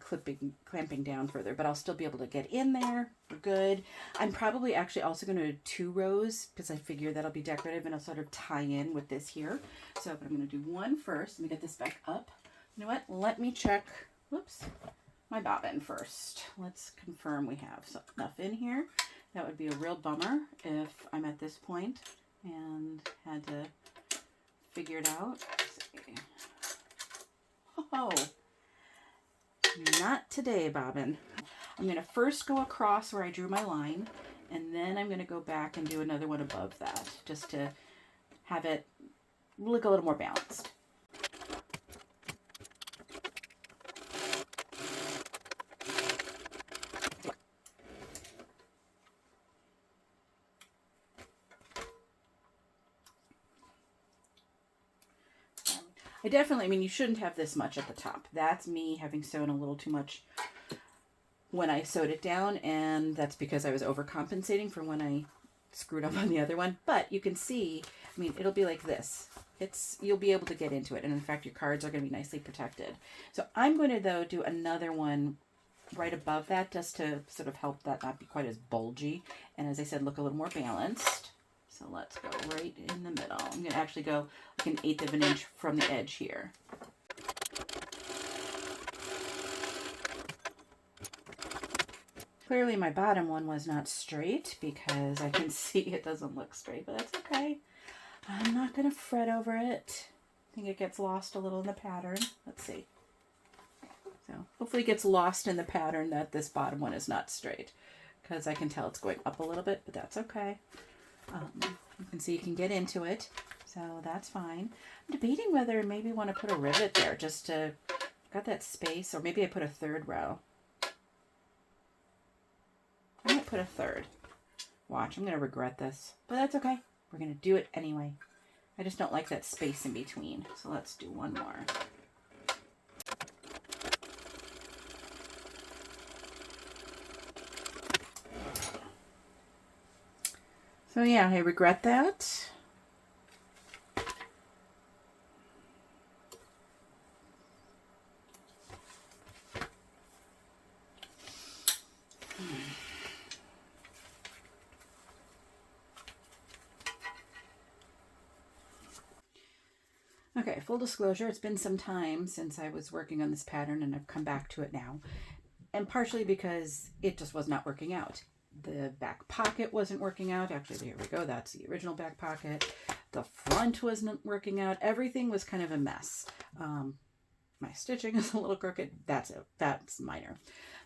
clamping down further, but I'll still be able to get in there. We're good. I'm probably actually also going to do 2 rows because I figure that'll be decorative and it'll sort of tie in with this here. So but I'm going to do one first. Let me get this back up. You know what? Let me check, whoops, my bobbin first. Let's confirm we have enough in here. That would be a real bummer if I'm at this point and had to figure it out. Let's see. Oh, not today, bobbin. I'm going to first go across where I drew my line, and then I'm going to go back and do another one above that, just to have it look a little more balanced. I mean, you shouldn't have this much at the top. That's me having sewn a little too much when I sewed it down, and that's because I was overcompensating for when I screwed up on the other one. But you can see, I mean, it'll be like this. You'll be able to get into it, and in fact, your cards are going to be nicely protected. So I'm going to, though, do another one right above that just to sort of help that not be quite as bulgy, and as I said, look a little more balanced. So let's go right in the middle. I'm going to actually go like 1/8 of an inch from the edge here. Clearly my bottom one was not straight because I can see it doesn't look straight, but that's okay. I'm not going to fret over it. I think it gets lost a little in the pattern. Let's see. So hopefully it gets lost in the pattern that this bottom one is not straight, because I can tell it's going up a little bit, but that's okay. You can see you can get into it, so that's fine. I'm debating whether I maybe want to put a rivet there just to got that space, or maybe I put a 3rd row. I might put a 3rd. Watch, I'm going to regret this, but that's okay. We're going to do it anyway. I just don't like that space in between, so let's do one more. So yeah, I regret that. Okay, full disclosure, it's been some time since I was working on this pattern, and I've come back to it now. And partially because it just was not working out. The back pocket wasn't working out. Actually, here we go. That's the original back pocket. The front wasn't working out. Everything was kind of a mess. My stitching is a little crooked. That's it. That's minor.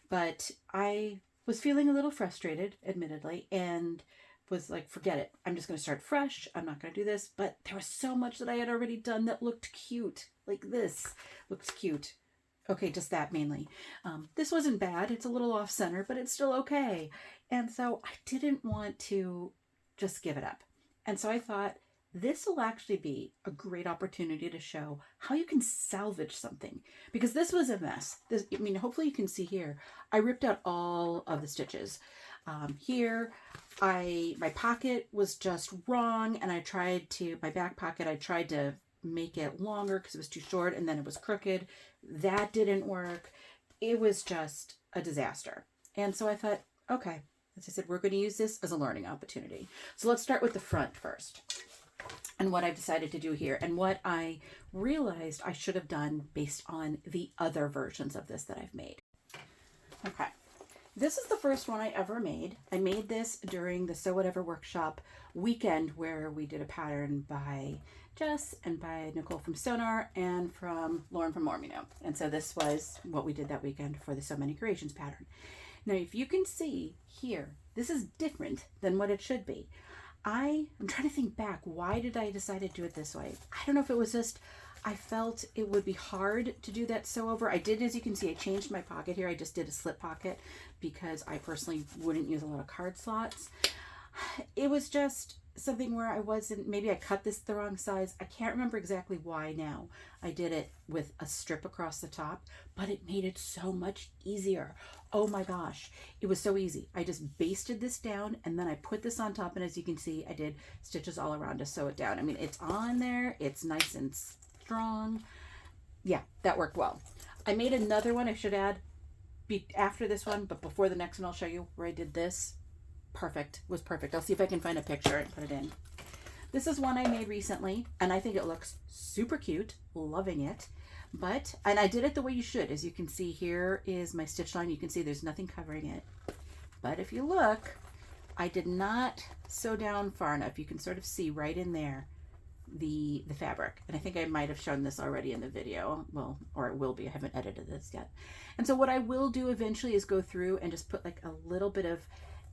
But I was feeling a little frustrated, admittedly, and was like, forget it. I'm just going to start fresh. I'm not going to do this. But there was so much that I had already done that looked cute. Like this looks cute. Okay, just that mainly. This wasn't bad. It's a little off center, but it's still okay. And so I didn't want to just give it up. And so I thought this will actually be a great opportunity to show how you can salvage something, because this was a mess. I mean, hopefully you can see here, I ripped out all of the stitches. Here, my pocket was just wrong, and my back pocket, I tried to make it longer because it was too short, and then it was crooked. That didn't work. It was just a disaster. And so I thought, okay, as I said, we're going to use this as a learning opportunity. So let's start with the front first, and what I've decided to do here, and what I realized I should have done based on the other versions of this that I've made. Okay, this is the first one I ever made. I made this during the Sew Whatever workshop weekend, where we did a pattern by Jess and by Nicole from Sonar and from Lauren from Mormino. And so this was what we did that weekend for the So Many Creations pattern. Now, if you can see here, this is different than what it should be. I'm trying to think back. Why did I decide to do it this way? I don't know if it was just, I felt it would be hard to do that sew over. I did, as you can see, I changed my pocket here. I just did a slip pocket because I personally wouldn't use a lot of card slots. It was just something where I wasn't, maybe I cut this the wrong size. I can't remember exactly why now. I did it with a strip across the top, but it made it so much easier. Oh my gosh, it was so easy. I just basted this down and then I put this on top, and as you can see, I did stitches all around to sew it down. I mean, it's on there, it's nice and strong. Yeah, that worked well. I made another one, I should add, after this one, but before the next one I'll show you where I did this. Perfect, was perfect. I'll see if I can find a picture and put it in. This is one I made recently, and I think it looks super cute, loving it. And I did it the way you should. As you can see, here is my stitch line. You can see there's nothing covering it. But if you look, I did not sew down far enough. You can sort of see right in there the fabric. And I think I might have shown this already in the video. Well, or it will be. I haven't edited this yet. And so what I will do eventually is go through and just put like a little bit of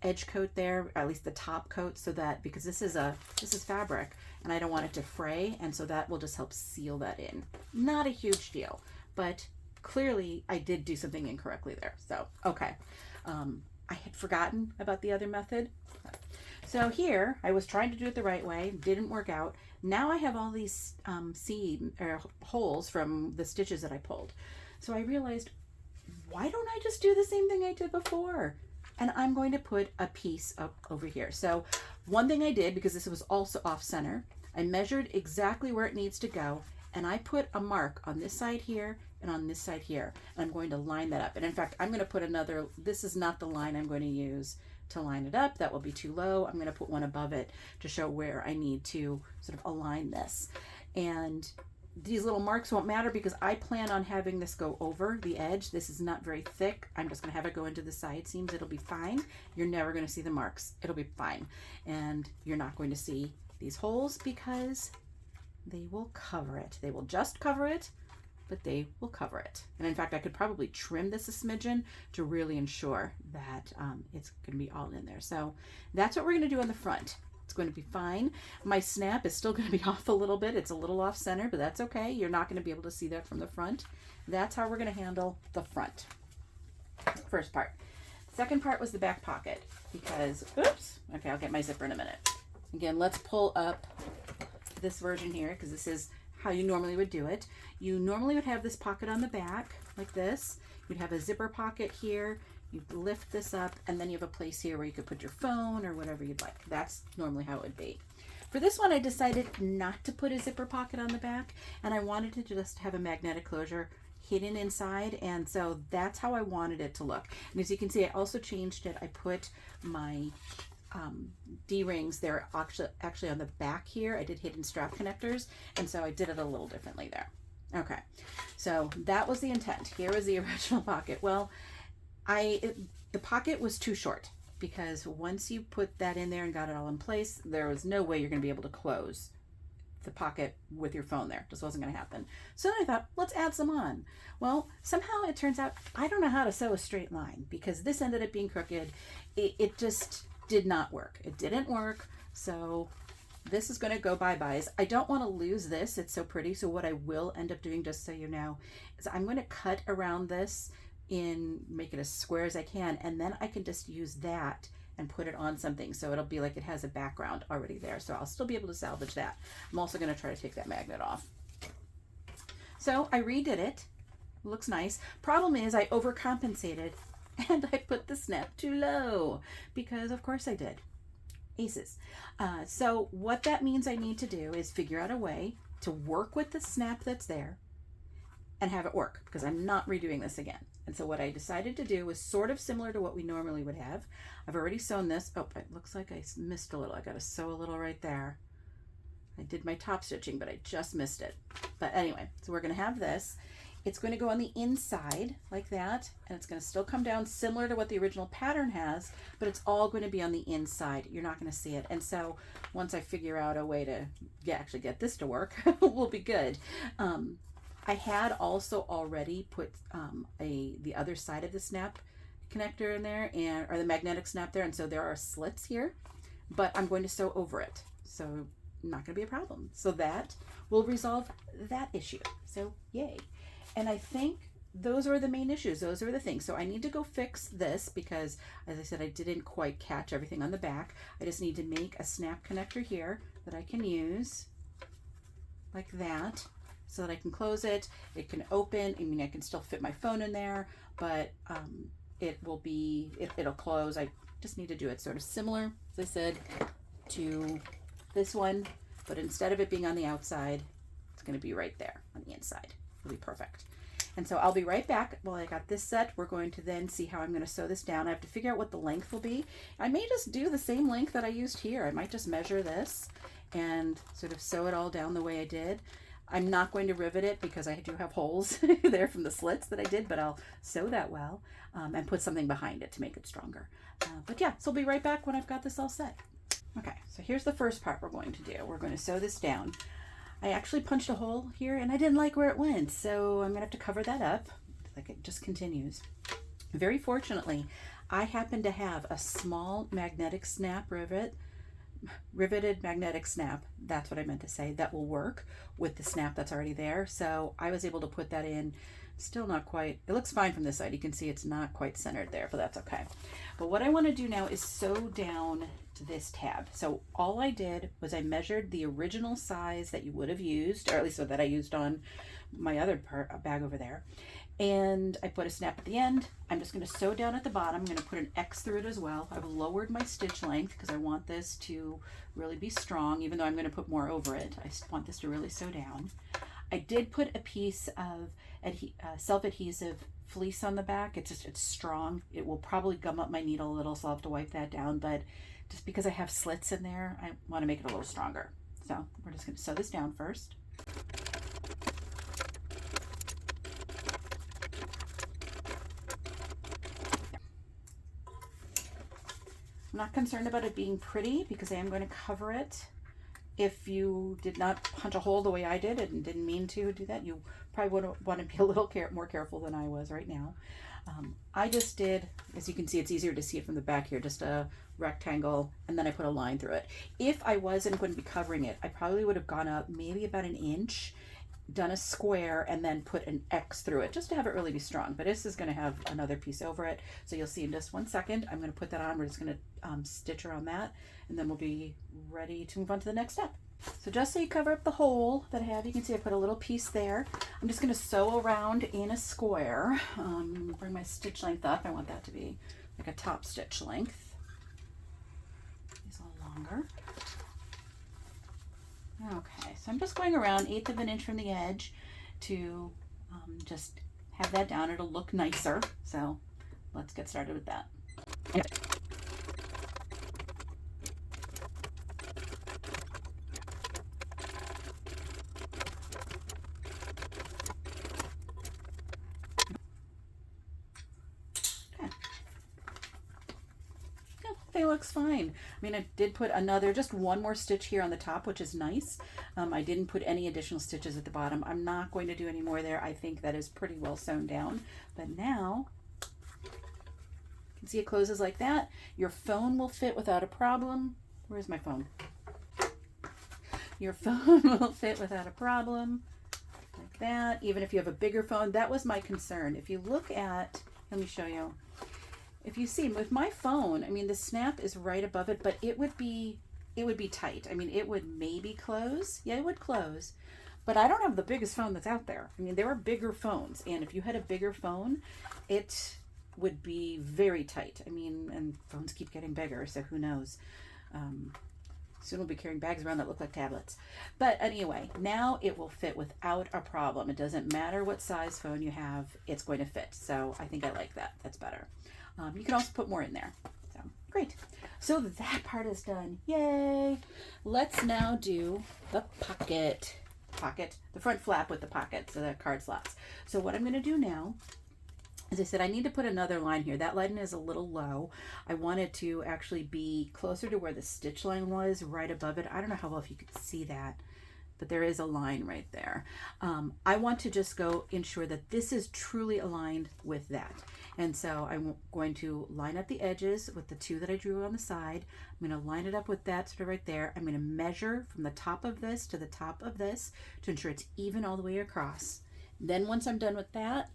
edge coat there, at least the top coat, so that, because this is fabric and I don't want it to fray, and so that will just help seal that in. Not a huge deal, but clearly I did do something incorrectly there. So okay, I had forgotten about the other method. So here I was trying to do it the right way, didn't work out. Now I have all these seam or holes from the stitches that I pulled. So I realized, why don't I just do the same thing I did before? And I'm going to put a piece up over here. So one thing I did, because this was also off center, I measured exactly where it needs to go, and I put a mark on this side here and on this side here. And I'm going to line that up. And in fact, I'm going to put another, this is not the line I'm going to use to line it up. That will be too low. I'm going to put one above it to show where I need to sort of align this. And these little marks won't matter because I plan on having this go over the edge. This is not very thick. I'm just going to have it go into the side seams. It'll be fine. You're never going to see the marks. It'll be fine. And you're not going to see these holes because they will cover it. They will just cover it, but they will cover it. And in fact, I could probably trim this a smidgen to really ensure that it's going to be all in there. So that's what we're going to do on the front. It's going to be fine. My snap is still going to be off a little bit. It's a little off center, but that's okay. You're not going to be able to see that from the front. That's how we're going to handle the front. First part. Second part was the back pocket because, oops, okay, I'll get my zipper in a minute. Again, let's pull up this version here because this is how you normally would do it. You normally would have this pocket on the back like this. You'd have a zipper pocket here. You lift this up, and then you have a place here where you could put your phone or whatever you'd like. That's normally how it would be. For this one, I decided not to put a zipper pocket on the back, and I wanted to just have a magnetic closure hidden inside, and so that's how I wanted it to look. And as you can see, I also changed it. I put my D-rings there actually on the back here. I did hidden strap connectors, and so I did it a little differently there. Okay, so that was the intent. Here was the original pocket. Well, the pocket was too short because once you put that in there and got it all in place, there was no way you're going to be able to close the pocket with your phone there. Just wasn't going to happen. So then I thought, let's add some on. Well, somehow it turns out I don't know how to sew a straight line because this ended up being crooked. It just did not work. It didn't work. So this is going to go bye-byes. I don't want to lose this. It's so pretty. So what I will end up doing, just so you know, is I'm going to cut around this make it as square as I can, and then I can just use that and put it on something so it'll be like it has a background already there, so I'll still be able to salvage that. I'm also going to try to take that magnet off. So I redid it. Looks nice. Problem is I overcompensated and I put the snap too low because of course I did. Aces. So what that means I need to do is figure out a way to work with the snap that's there and have it work because I'm not redoing this again. And so what I decided to do was sort of similar to what we normally would have. I've already sewn this. Oh, it looks like I missed a little. I got to sew a little right there. I did my top stitching, but I just missed it. But anyway, so we're going to have this. It's going to go on the inside like that, and it's going to still come down similar to what the original pattern has, but it's all going to be on the inside. You're not going to see it. And so once I figure out a way to actually get this to work, we'll be good. I had also already put the other side of the snap connector in there, or the magnetic snap there, and so there are slits here. but I'm going to sew over it. So not going to be a problem. So that will resolve that issue. So yay. And I think those are the main issues. Those are the things. So I need to go fix this because, as I said, I didn't quite catch everything on the back. I just need to make a snap connector here that I can use like that so that I can close it. It can open. I mean, I can still fit my phone in there, but it'll close. I just need to do it sort of similar, as I said, to this one, but instead of it being on the outside, it's going to be right there on the inside. It'll be perfect. And so I'll be right back. While I got this set, we're going to then see how I'm going to sew this down. I have to figure out what the length will be. I may just do the same length that I used here. I might just measure this and sort of sew it all down the way I did. I'm not going to rivet it because I do have holes there from the slits that I did, but I'll sew that well and put something behind it to make it stronger. But yeah, so I'll be right back when I've got this all set. Okay, so here's the first part we're going to do. We're going to sew this down. I actually punched a hole here and I didn't like where it went, so I'm gonna have to cover that up. Like it just continues. Very fortunately, I happen to have a small magnetic snap riveted magnetic snap, that's what I meant to say, that will work with the snap that's already there. So I was able to put that in. Still not quite, it looks fine from this side. You can see it's not quite centered there, but that's okay. But what I want to do now is sew down to this tab. So all I did was I measured the original size that you would have used, or at least that I used on my other bag over there. And I put a snap at the end. I'm just going to sew down at the bottom. I'm going to put an X through it as well. I've lowered my stitch length because I want this to really be strong, even though I'm going to put more over it. I want this to really sew down. I did put a piece of self-adhesive fleece on the back. It's strong. It will probably gum up my needle a little, so I'll have to wipe that down. But just because I have slits in there, I want to make it a little stronger. So we're just going to sew this down first. I'm not concerned about it being pretty because I am going to cover it. If you did not punch a hole the way I did and didn't mean to do that, you probably would want to be a little more careful than I was right now. I just did, as you can see, it's easier to see it from the back here, just a rectangle, and then I put a line through it. If I wasn't going to be covering it, I probably would have gone up maybe about an inch, done a square, and then put an X through it, just to have it really be strong. But this is going to have another piece over it, so you'll see in just 1 second. I'm going to put that on. We're just going to stitch around that, and then we'll be ready to move on to the next step. So just so you cover up the hole that I have, you can see I put a little piece there. I'm just going to sew around in a square. Bring my stitch length up. I want that to be like a top stitch length. It's a little longer. Okay, so I'm just going around 1/8 of an inch from the edge to just have that down. It'll look nicer. So let's get started with that. Looks fine. I mean, I did put just one more stitch here on the top, which is nice. I didn't put any additional stitches at the bottom. I'm not going to do any more there. I think that is pretty well sewn down. But now, you can see it closes like that. Your phone will fit without a problem. Where's my phone? Your phone will fit without a problem, like that. Even if you have a bigger phone, that was my concern. If you look at, let me show you. If you see with my phone, I mean, the snap is right above it, but it would be tight. I mean, it would maybe close. Yeah, it would close. But I don't have the biggest phone that's out there. I mean, there are bigger phones, and if you had a bigger phone, it would be very tight. I mean, and phones keep getting bigger, so who knows? Soon we'll be carrying bags around that look like tablets. But anyway, now it will fit without a problem. It doesn't matter what size phone you have, it's going to fit. So I think I like that. That's better. You can also put more in there. So great. So that part is done. Yay! Let's now do the pocket, the front flap with the pockets, so the card slots. So what I'm going to do now, as I said, I need to put another line here. That line is a little low. I want it to actually be closer to where the stitch line was, right above it. I don't know how well if you could see that. but there is a line right there. I want to just go ensure that this is truly aligned with that. And so I'm going to line up the edges with the 2 that I drew on the side. I'm going to line it up with that sort of right there. I'm going to measure from the top of this to the top of this to ensure it's even all the way across. Then once I'm done with that,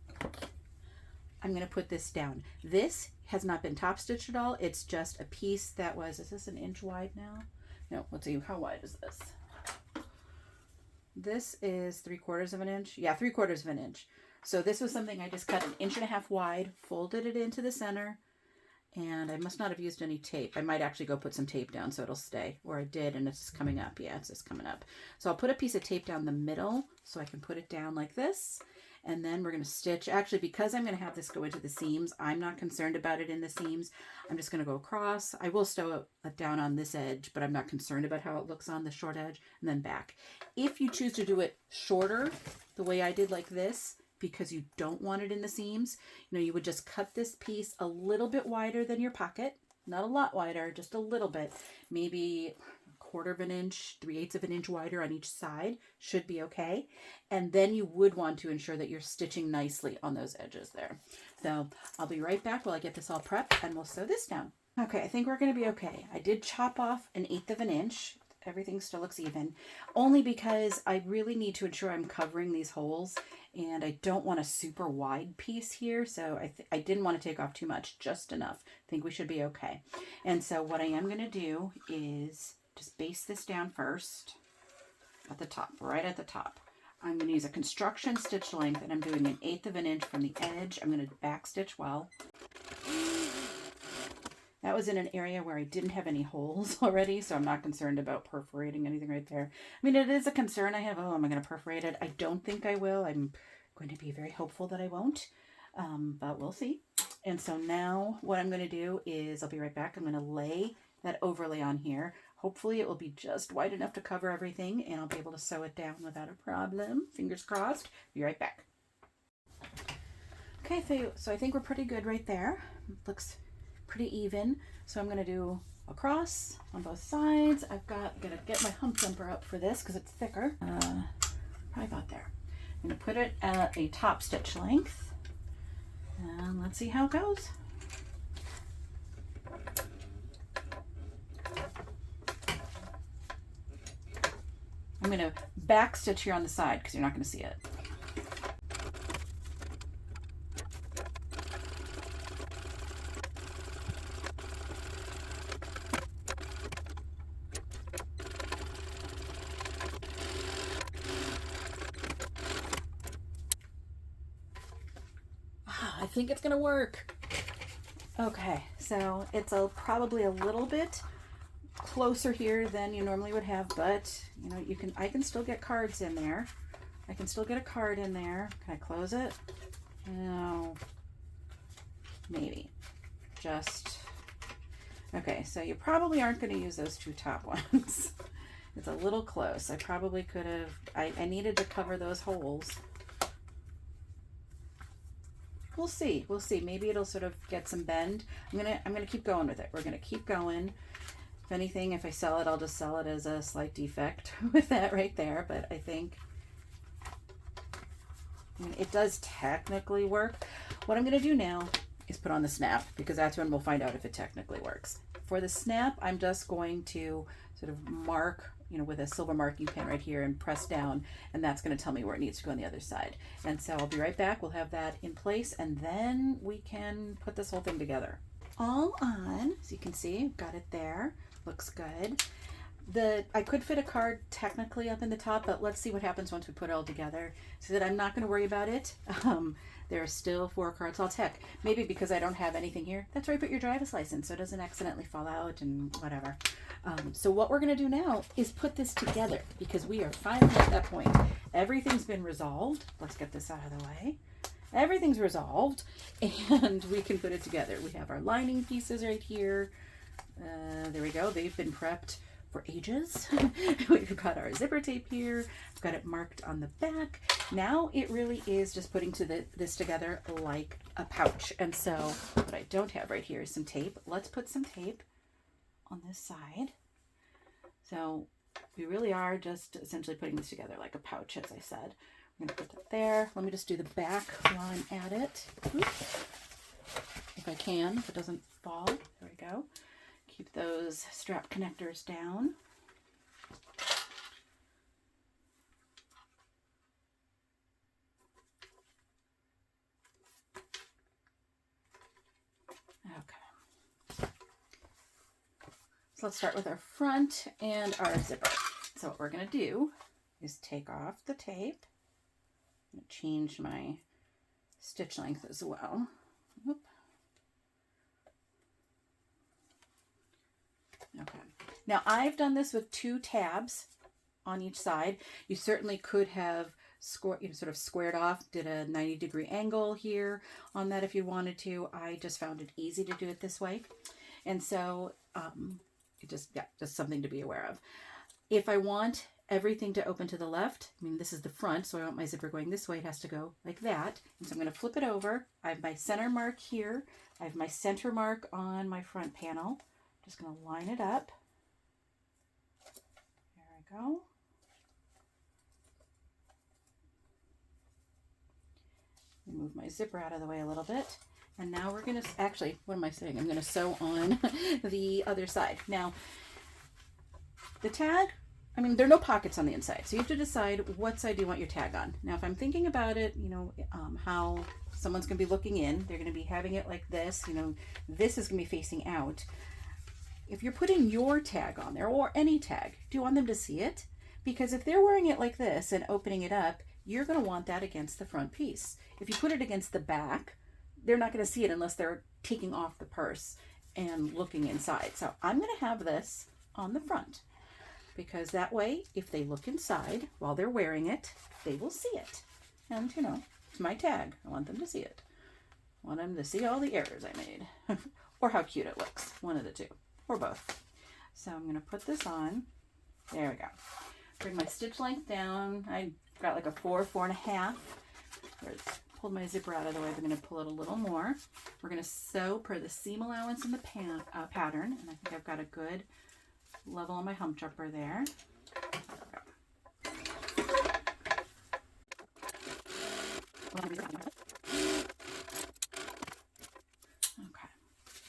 I'm going to put this down. This has not been top stitched at all. It's just a piece that was, is this an inch wide now? No, let's see, how wide is this? This is 3/4 of an inch. Yeah, 3/4 of an inch. So this was something I just cut 1.5 inches wide, folded it into the center, and I must not have used any tape. I might actually go put some tape down so it'll stay, or I did, and it's just coming up. Yeah, it's just coming up. So I'll put a piece of tape down the middle so I can put it down like this, and then we're going to stitch. Actually, because I'm going to have this go into the seams, I'm not concerned about it in the seams. I'm just going to go across. I will sew it down on this edge, but I'm not concerned about how it looks on the short edge, and then back. If you choose to do it shorter, the way I did like this, because you don't want it in the seams, you would just cut this piece a little bit wider than your pocket, not a lot wider, just a little bit, maybe 1/4 of an inch, 3/8 of an inch wider on each side should be okay. And then you would want to ensure that you're stitching nicely on those edges there. So I'll be right back while I get this all prepped and we'll sew this down. Okay, I think we're going to be okay. I did chop off 1/8 of an inch. Everything still looks even, only because I really need to ensure I'm covering these holes, and I don't want a super wide piece here, so I didn't want to take off too much, just enough. I think we should be okay. And so what I am going to do is just base this down first at the top, right at the top. I'm going to use a construction stitch length, and I'm doing 1/8 of an inch from the edge. I'm going to back stitch well. That was in an area where I didn't have any holes already, so I'm not concerned about perforating anything right there. I mean, it is a concern I have. Oh, am I going to perforate it? I don't think I will. I'm going to be very hopeful that I won't, but we'll see. And so now what I'm going to do is, I'll be right back. I'm going to lay that overlay on here. Hopefully it will be just wide enough to cover everything, and I'll be able to sew it down without a problem. Fingers crossed. Be right back. Okay, so I think we're pretty good right there. Looks pretty even. So I'm going to do a cross on both sides. I'm going to get my hump jumper up for this because it's thicker. Probably about there. I'm going to put it at a top stitch length, and let's see how it goes. I'm going to back stitch here on the side because you're not going to see it. I think it's gonna work. Okay, so it's probably a little bit closer here than you normally would have, but I can still get cards in there. I can still get a card in there. Can I close it? No. Maybe. Just okay, so you probably aren't going to use those 2 top ones. It's a little close. I probably could have, I needed to cover those holes. We'll see. We'll see. Maybe it'll sort of get some bend. I'm gonna keep going with it. We're gonna keep going. If anything, if I sell it, I'll just sell it as a slight defect with that right there. But I think it does technically work. What I'm gonna do now is put on the snap, because that's when we'll find out if it technically works. For the snap, I'm just going to sort of mark, with a silver marking pen right here and press down, and that's going to tell me where it needs to go on the other side. And so I'll be right back. We'll have that in place, and then we can put this whole thing together. All on, as you can see, got it there. Looks good. I could fit a card technically up in the top, but let's see what happens once we put it all together. So that I'm not going to worry about it. There are still 4 cards. I'll check. Maybe because I don't have anything here. That's where I put your driver's license, so it doesn't accidentally fall out and whatever. So what we're going to do now is put this together, because we are finally at that point. Everything's been resolved. Let's get this out of the way. Everything's resolved, and we can put it together. We have our lining pieces right here. There we go. They've been prepped for ages. We've got our zipper tape here. I've got it marked on the back. Now it really is just putting this together like a pouch. And so what I don't have right here is some tape. Let's put some tape on this side. So we really are just essentially putting this together like a pouch, as I said. I'm going to put that there. Let me just do the back while I'm at it. Oops. If I can, if it doesn't fall. There we go. Keep those strap connectors down. Okay. So let's start with our front and our zipper. So what we're going to do is take off the tape. I'm going to change my stitch length as well. Whoop. Okay. Now I've done this with 2 tabs on each side. You certainly could have sort of squared off, did a 90-degree angle here on that if you wanted to. I just found it easy to do it this way. And so it just something to be aware of. If I want everything to open to the left, I mean, this is the front, so I want my zipper going this way. It has to go like that. And so I'm going to flip it over. I have my center mark here. I have my center mark on my front panel. Just going to line it up. There I go. Move my zipper out of the way a little bit. And now we're going to, actually, what am I saying? I'm going to sew on the other side. Now, the tag, I mean, there are no pockets on the inside. So you have to decide what side do you want your tag on. Now, if I'm thinking about it, you know, how someone's going to be looking in, they're going to be having it like this, you know, this is going to be facing out. If you're putting your tag on there, or any tag, do you want them to see it? Because if they're wearing it like this and opening it up, you're going to want that against the front piece. If you put it against the back, they're not going to see it unless they're taking off the purse and looking inside. So I'm going to have this on the front, because that way, if they look inside while they're wearing it, they will see it. And, you know, it's my tag. I want them to see it. I want them to see all the errors I made. Or how cute it looks. One of the two. Or both. So I'm going to put this on. There we go. Bring my stitch length down. I got like a 4.5. Pulled my zipper out of the way. I'm going to pull it a little more. We're going to sew per the seam allowance in the pattern. And I think I've got a good level on my hump jumper there. Okay.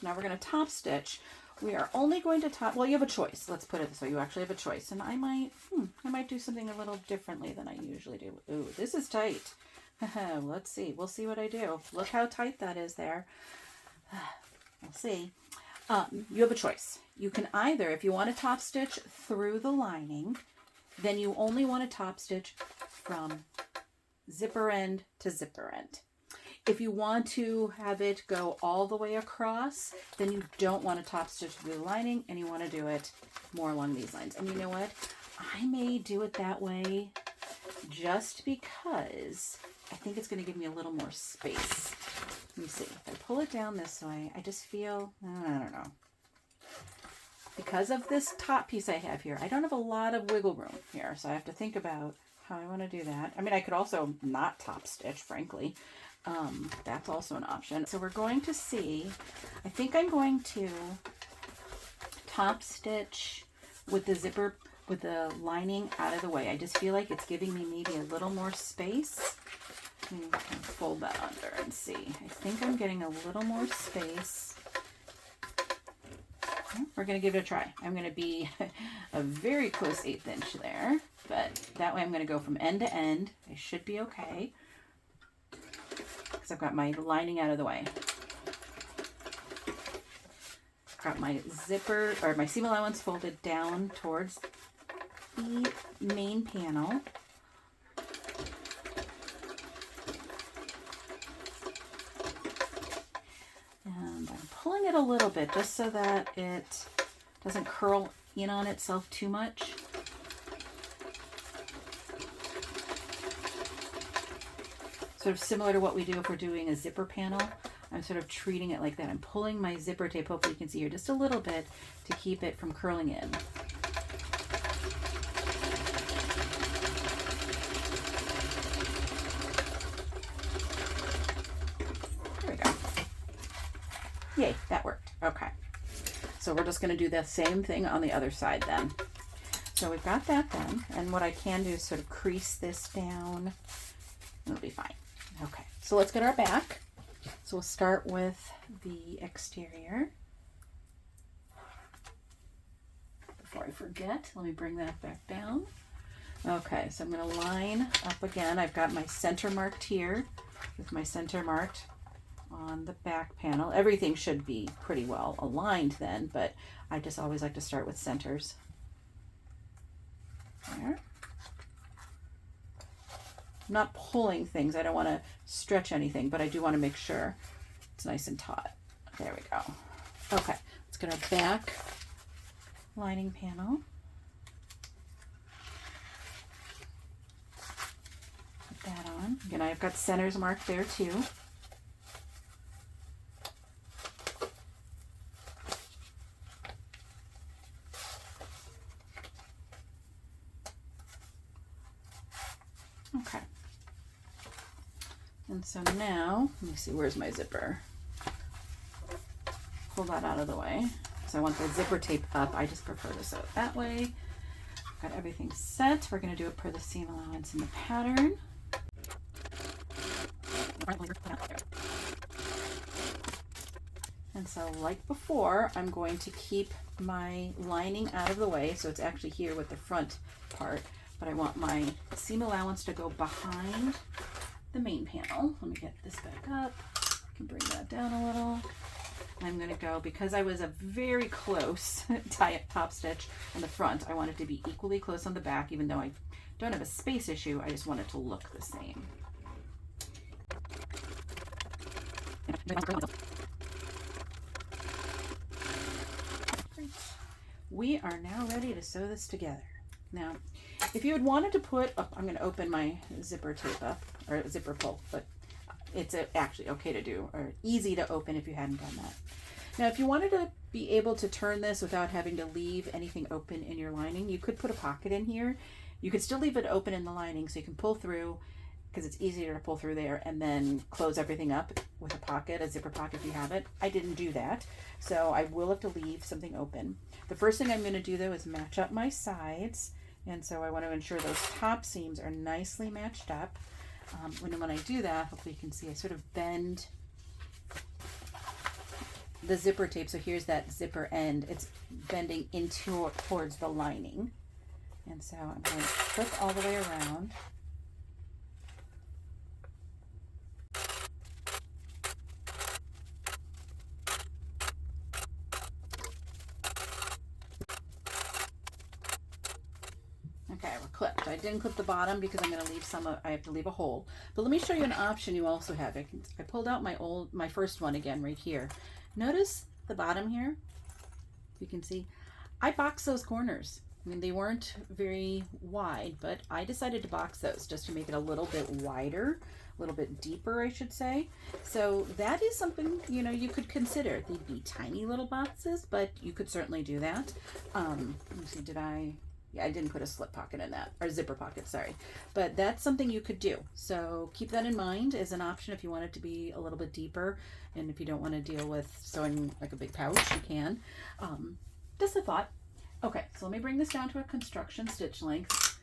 Now we're going to top stitch. We are only going to top, well, you have a choice. Let's put it this way. You actually have a choice. And I might do something a little differently than I usually do. Ooh, this is tight. Let's see. We'll see what I do. Look how tight that is there. We'll see. You have a choice. You can either, if you want to top stitch through the lining, then you only want to top stitch from zipper end to zipper end. If you want to have it go all the way across, then you don't want to top stitch through the lining and you want to do it more along these lines. And you know what? I may do it that way just because I think it's going to give me a little more space. Let me see. If I pull it down this way, I just feel, I don't know. Because of this top piece I have here, I don't have a lot of wiggle room here. So I have to think about how I want to do that. I mean, I could also not top stitch, frankly. That's also an option. So we're going to see, I think I'm going to top stitch with the zipper, with the lining out of the way. I just feel like it's giving me maybe a little more space. Let me fold that under and see. I think I'm getting a little more space. We're going to give it a try. I'm going to be a very close 1/8 inch there, but that way I'm going to go from end to end. I should be okay because I've got my lining out of the way. Got my zipper, or my seam allowance folded down towards the main panel. And I'm pulling it a little bit just so that it doesn't curl in on itself too much. Sort of similar to what we do if we're doing a zipper panel. I'm sort of treating it like that. I'm pulling my zipper tape, hopefully you can see here, just a little bit to keep it from curling in. There we go. Yay, that worked. Okay. So we're just going to do the same thing on the other side then. So we've got that done. And what I can do is sort of crease this down. It'll be fine. Okay, so let's get our back. So we'll start with the exterior. Before I forget, let me bring that back down. Okay, so I'm going to line up again. I've got my center marked here with my center marked on the back panel. Everything should be pretty well aligned then, but I just always like to start with centers. There. I'm not pulling things. I don't want to stretch anything, but I do want to make sure it's nice and taut. There we go. Okay, let's get our back lining panel. Put that on. Again, I've got centers marked there too. Okay. And so now, let me see, where's my zipper? Pull that out of the way. So I want the zipper tape up. I just prefer to sew it that way. Got everything set. We're going to do it per the seam allowance in the pattern. And so like before, I'm going to keep my lining out of the way. So it's actually here with the front part, but I want my seam allowance to go behind the main panel. Let me get this back up. I can bring that down a little. I'm going to go, because I was a very close top stitch on the front, I want it to be equally close on the back, even though I don't have a space issue. I just want it to look the same. We are now ready to sew this together. Now, if you had wanted to put, I'm going to open my zipper tape up, or zipper pull, but it's actually okay to do, or easy to open if you hadn't done that. Now, if you wanted to be able to turn this without having to leave anything open in your lining, you could put a pocket in here. You could still leave it open in the lining so you can pull through, because it's easier to pull through there, and then close everything up with a pocket, a zipper pocket if you have it. I didn't do that, so I will have to leave something open. The first thing I'm going to do though is match up my sides, and so I want to ensure those top seams are nicely matched up. When I do that, hopefully you can see I sort of bend the zipper tape. So here's that zipper end. It's bending into towards the lining. And so I'm going to flip all the way around. Okay, we're clipped. I didn't clip the bottom because I'm going to leave I have to leave a hole. But let me show you an option you also have. I pulled out my first one again right here. Notice the bottom here. You can see I boxed those corners. I mean, they weren't very wide, but I decided to box those just to make it a little bit wider, a little bit deeper, I should say. So that is something, you know, you could consider. They'd be tiny little boxes, but you could certainly do that. Let me see, yeah, I didn't put a slip pocket in that, or zipper pocket, sorry. But that's something you could do. So keep that in mind as an option if you want it to be a little bit deeper. And if you don't want to deal with sewing like a big pouch, you can. Just a thought. Okay, so let me bring this down to a construction stitch length.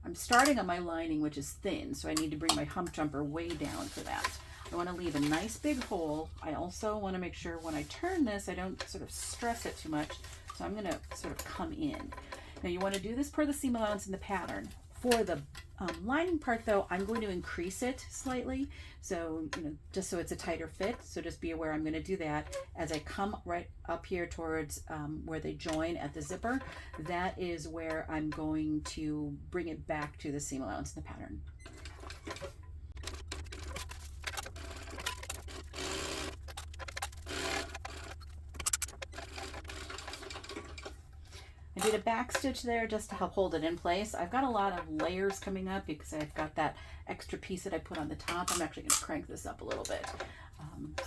I'm starting on my lining, which is thin, so I need to bring my hump jumper way down for that. I want to leave a nice big hole. I also want to make sure when I turn this, I don't sort of stress it too much. So I'm going to sort of come in. Now you want to do this per the seam allowance in the pattern. For the lining part though, I'm going to increase it slightly. So, you know, just so it's a tighter fit. So just be aware I'm going to do that as I come right up here towards where they join at the zipper. That is where I'm going to bring it back to the seam allowance in the pattern. I did a back stitch there just to help hold it in place. I've got a lot of layers coming up because I've got that extra piece that I put on the top. I'm actually going to crank this up a little bit.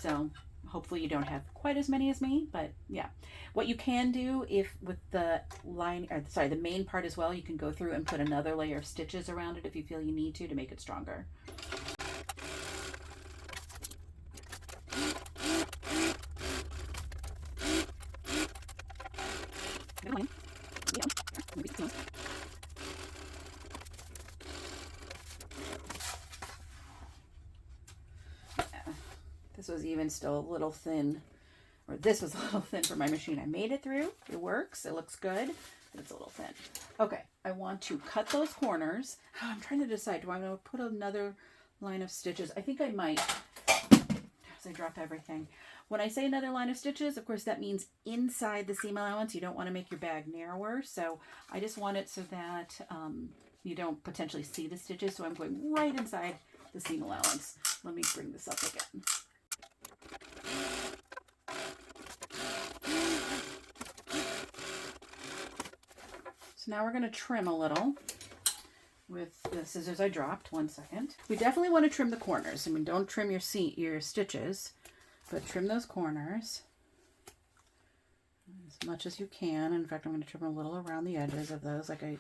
So hopefully you don't have quite as many as me, but yeah. What you can do if with the the main part as well, you can go through and put another layer of stitches around it if you feel you need to make it stronger. This was even still a little thin, or this was a little thin for my machine. I made it through. It works. It looks good, but it's a little thin. Okay, I want to cut those corners. I'm trying to decide, do I want to put another line of stitches? I think I might, as I drop everything. When I say another line of stitches, of course, that means inside the seam allowance. You don't want to make your bag narrower, so I just want it so that you don't potentially see the stitches, so I'm going right inside the seam allowance. Let me bring this up again. So now we're going to trim a little with the scissors I dropped. 1 second. We definitely want to trim the corners. I mean, don't trim your stitches, but trim those corners as much as you can. In fact, I'm going to trim a little around the edges of those like I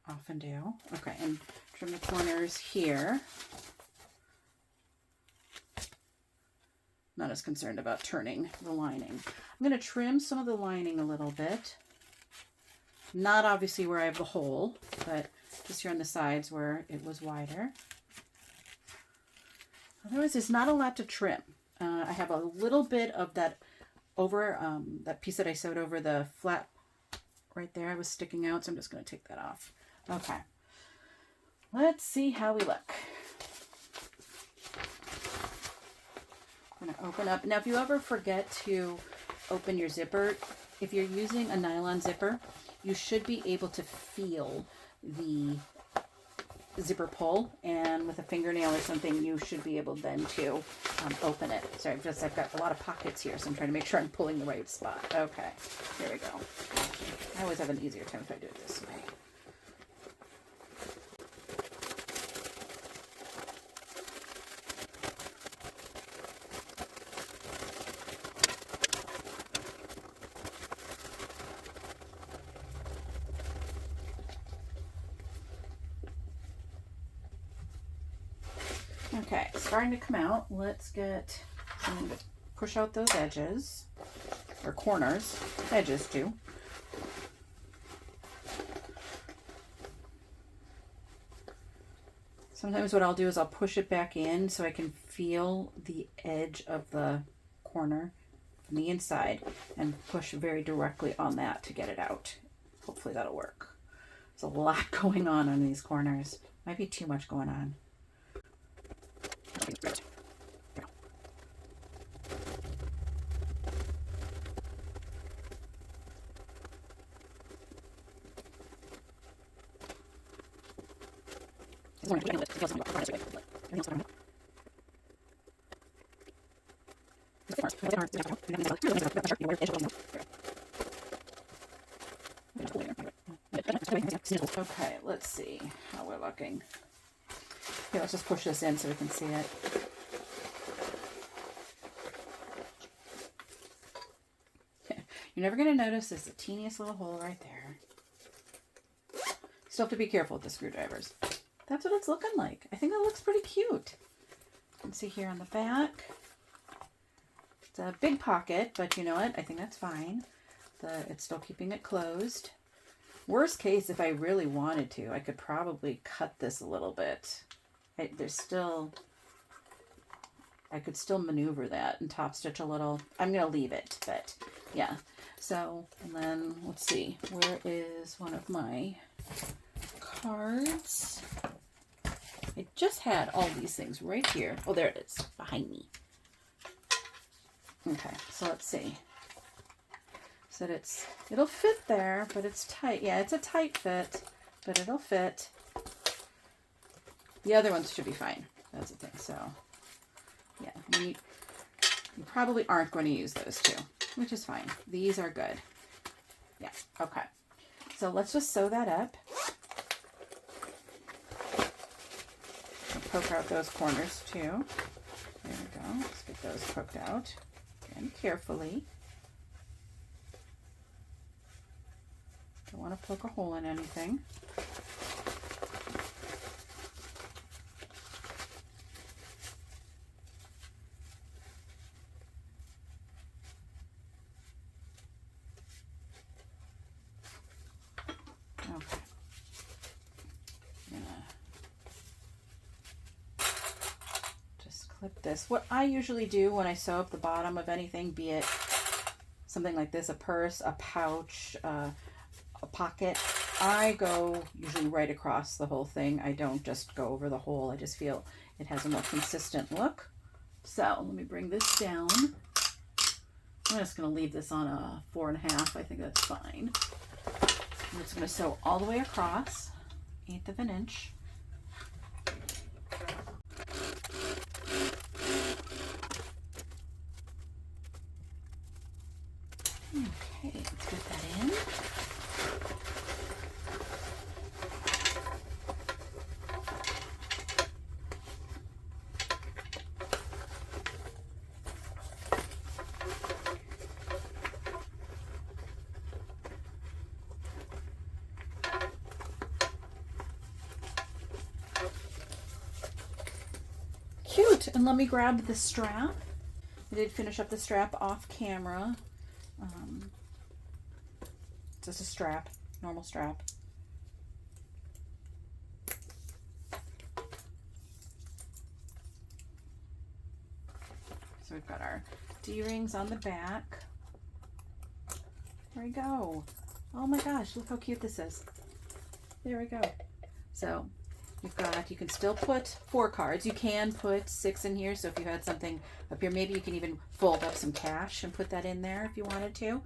often do. Okay, and trim the corners here. Not as concerned about turning the lining. I'm going to trim some of the lining a little bit. Not obviously where I have the hole, but just here on the sides where it was wider. Otherwise, there's not a lot to trim. I have a little bit of that over, that piece that I sewed over the flap right there. I was sticking out, so I'm just going to take that off. Okay. Let's see how we look. I'm going to open up. Now, if you ever forget to open your zipper, if you're using a nylon zipper, you should be able to feel the zipper pull, and with a fingernail or something, you should be able then to open it. Sorry, I've got a lot of pockets here, so I'm trying to make sure I'm pulling the right spot. Okay, here we go. I always have an easier time if I do it this way. Okay, starting to come out. Let's get something to push out those edges, or corners, edges too. Sometimes what I'll do is I'll push it back in so I can feel the edge of the corner from the inside and push very directly on that to get it out. Hopefully that'll work. There's a lot going on these corners. Might be too much going on. Okay, let's see how we're looking. Okay, let's just push this in so we can see it. You're never going to notice there's the teeniest little hole right there. Still have to be careful with the screwdrivers. That's what it's looking like. I think it looks pretty cute. You can see here on the back. It's a big pocket, but you know what? I think that's fine. It's still keeping it closed. Worst case, if I really wanted to, I could probably cut this a little bit. I could still maneuver that and top stitch a little. I'm going to leave it, but yeah. So, and then let's see, where is one of my cards? I just had all these things right here. Oh, there it is, behind me. Okay, so let's see. So it'll fit there, but it's tight. Yeah, it's a tight fit, but it'll fit. The other ones should be fine. That's the thing. So, yeah, you probably aren't going to use those two, which is fine. These are good. Yeah, okay. So let's just sew that up. I'll poke out those corners too. There we go. Let's get those poked out. Again, carefully. Don't want to poke a hole in anything. Okay. clip this. What I usually do when I sew up the bottom of anything, be it something like this, a purse, a pouch, a pocket, I go usually right across the whole thing. I don't just go over the hole. I just feel it has a more consistent look. So let me bring this down. I'm just going to leave this on a 4.5. I think that's fine. I'm just going to sew all the way across, 1/8 of an inch. Okay, let's get that in. Cute. And let me grab the strap. I did finish up the strap off camera. Just a strap, normal strap. So we've got our D-rings on the back. There we go. Oh my gosh, look how cute this is. There we go. So you've got, you can still put 4 cards. You can put 6 in here. So if you had something up here, maybe you can even fold up some cash and put that in there if you wanted to.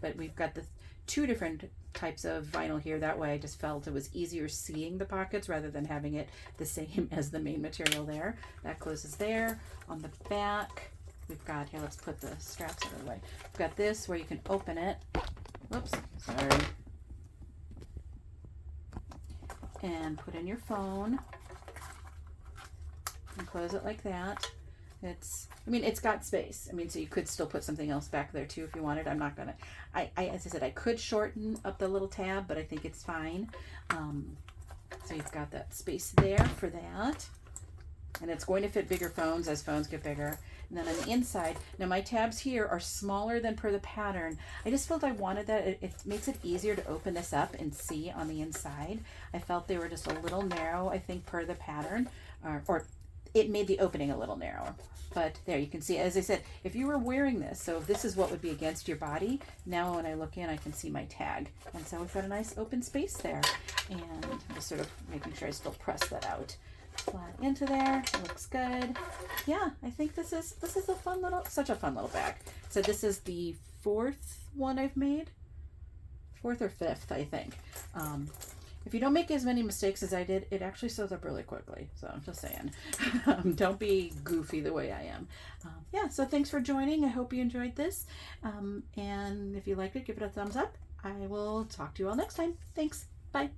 But we've got the 2 different types of vinyl here. That way I just felt it was easier seeing the pockets rather than having it the same as the main material there. That closes there. On the back, we've got, here, let's put the straps out of the way. We've got this where you can open it. Whoops, sorry. And put in your phone and close it like that. It's, I mean, it's got space. I mean, so you could still put something else back there too if you wanted. I'm not gonna, as I said, I could shorten up the little tab, but I think it's fine. So you've got that space there for that. And it's going to fit bigger phones as phones get bigger. And then on the inside, now my tabs here are smaller than per the pattern. I just felt I wanted that. It makes it easier to open this up and see on the inside. I felt they were just a little narrow, I think, per the pattern, or it made the opening a little narrower. But there, you can see, as I said, if you were wearing this, so if this is what would be against your body, now when I look in, I can see my tag. And so we've got a nice open space there. And I'm just sort of making sure I still press that out flat into there. It looks good. Yeah, I think this is a fun little, such a fun little bag. So this is the 4th one I've made. 4th or 5th, I think. If you don't make as many mistakes as I did, it actually sews up really quickly. So I'm just saying, don't be goofy the way I am. Yeah, so thanks for joining. I hope you enjoyed this. And if you liked it, give it a thumbs up. I will talk to you all next time. Thanks. Bye.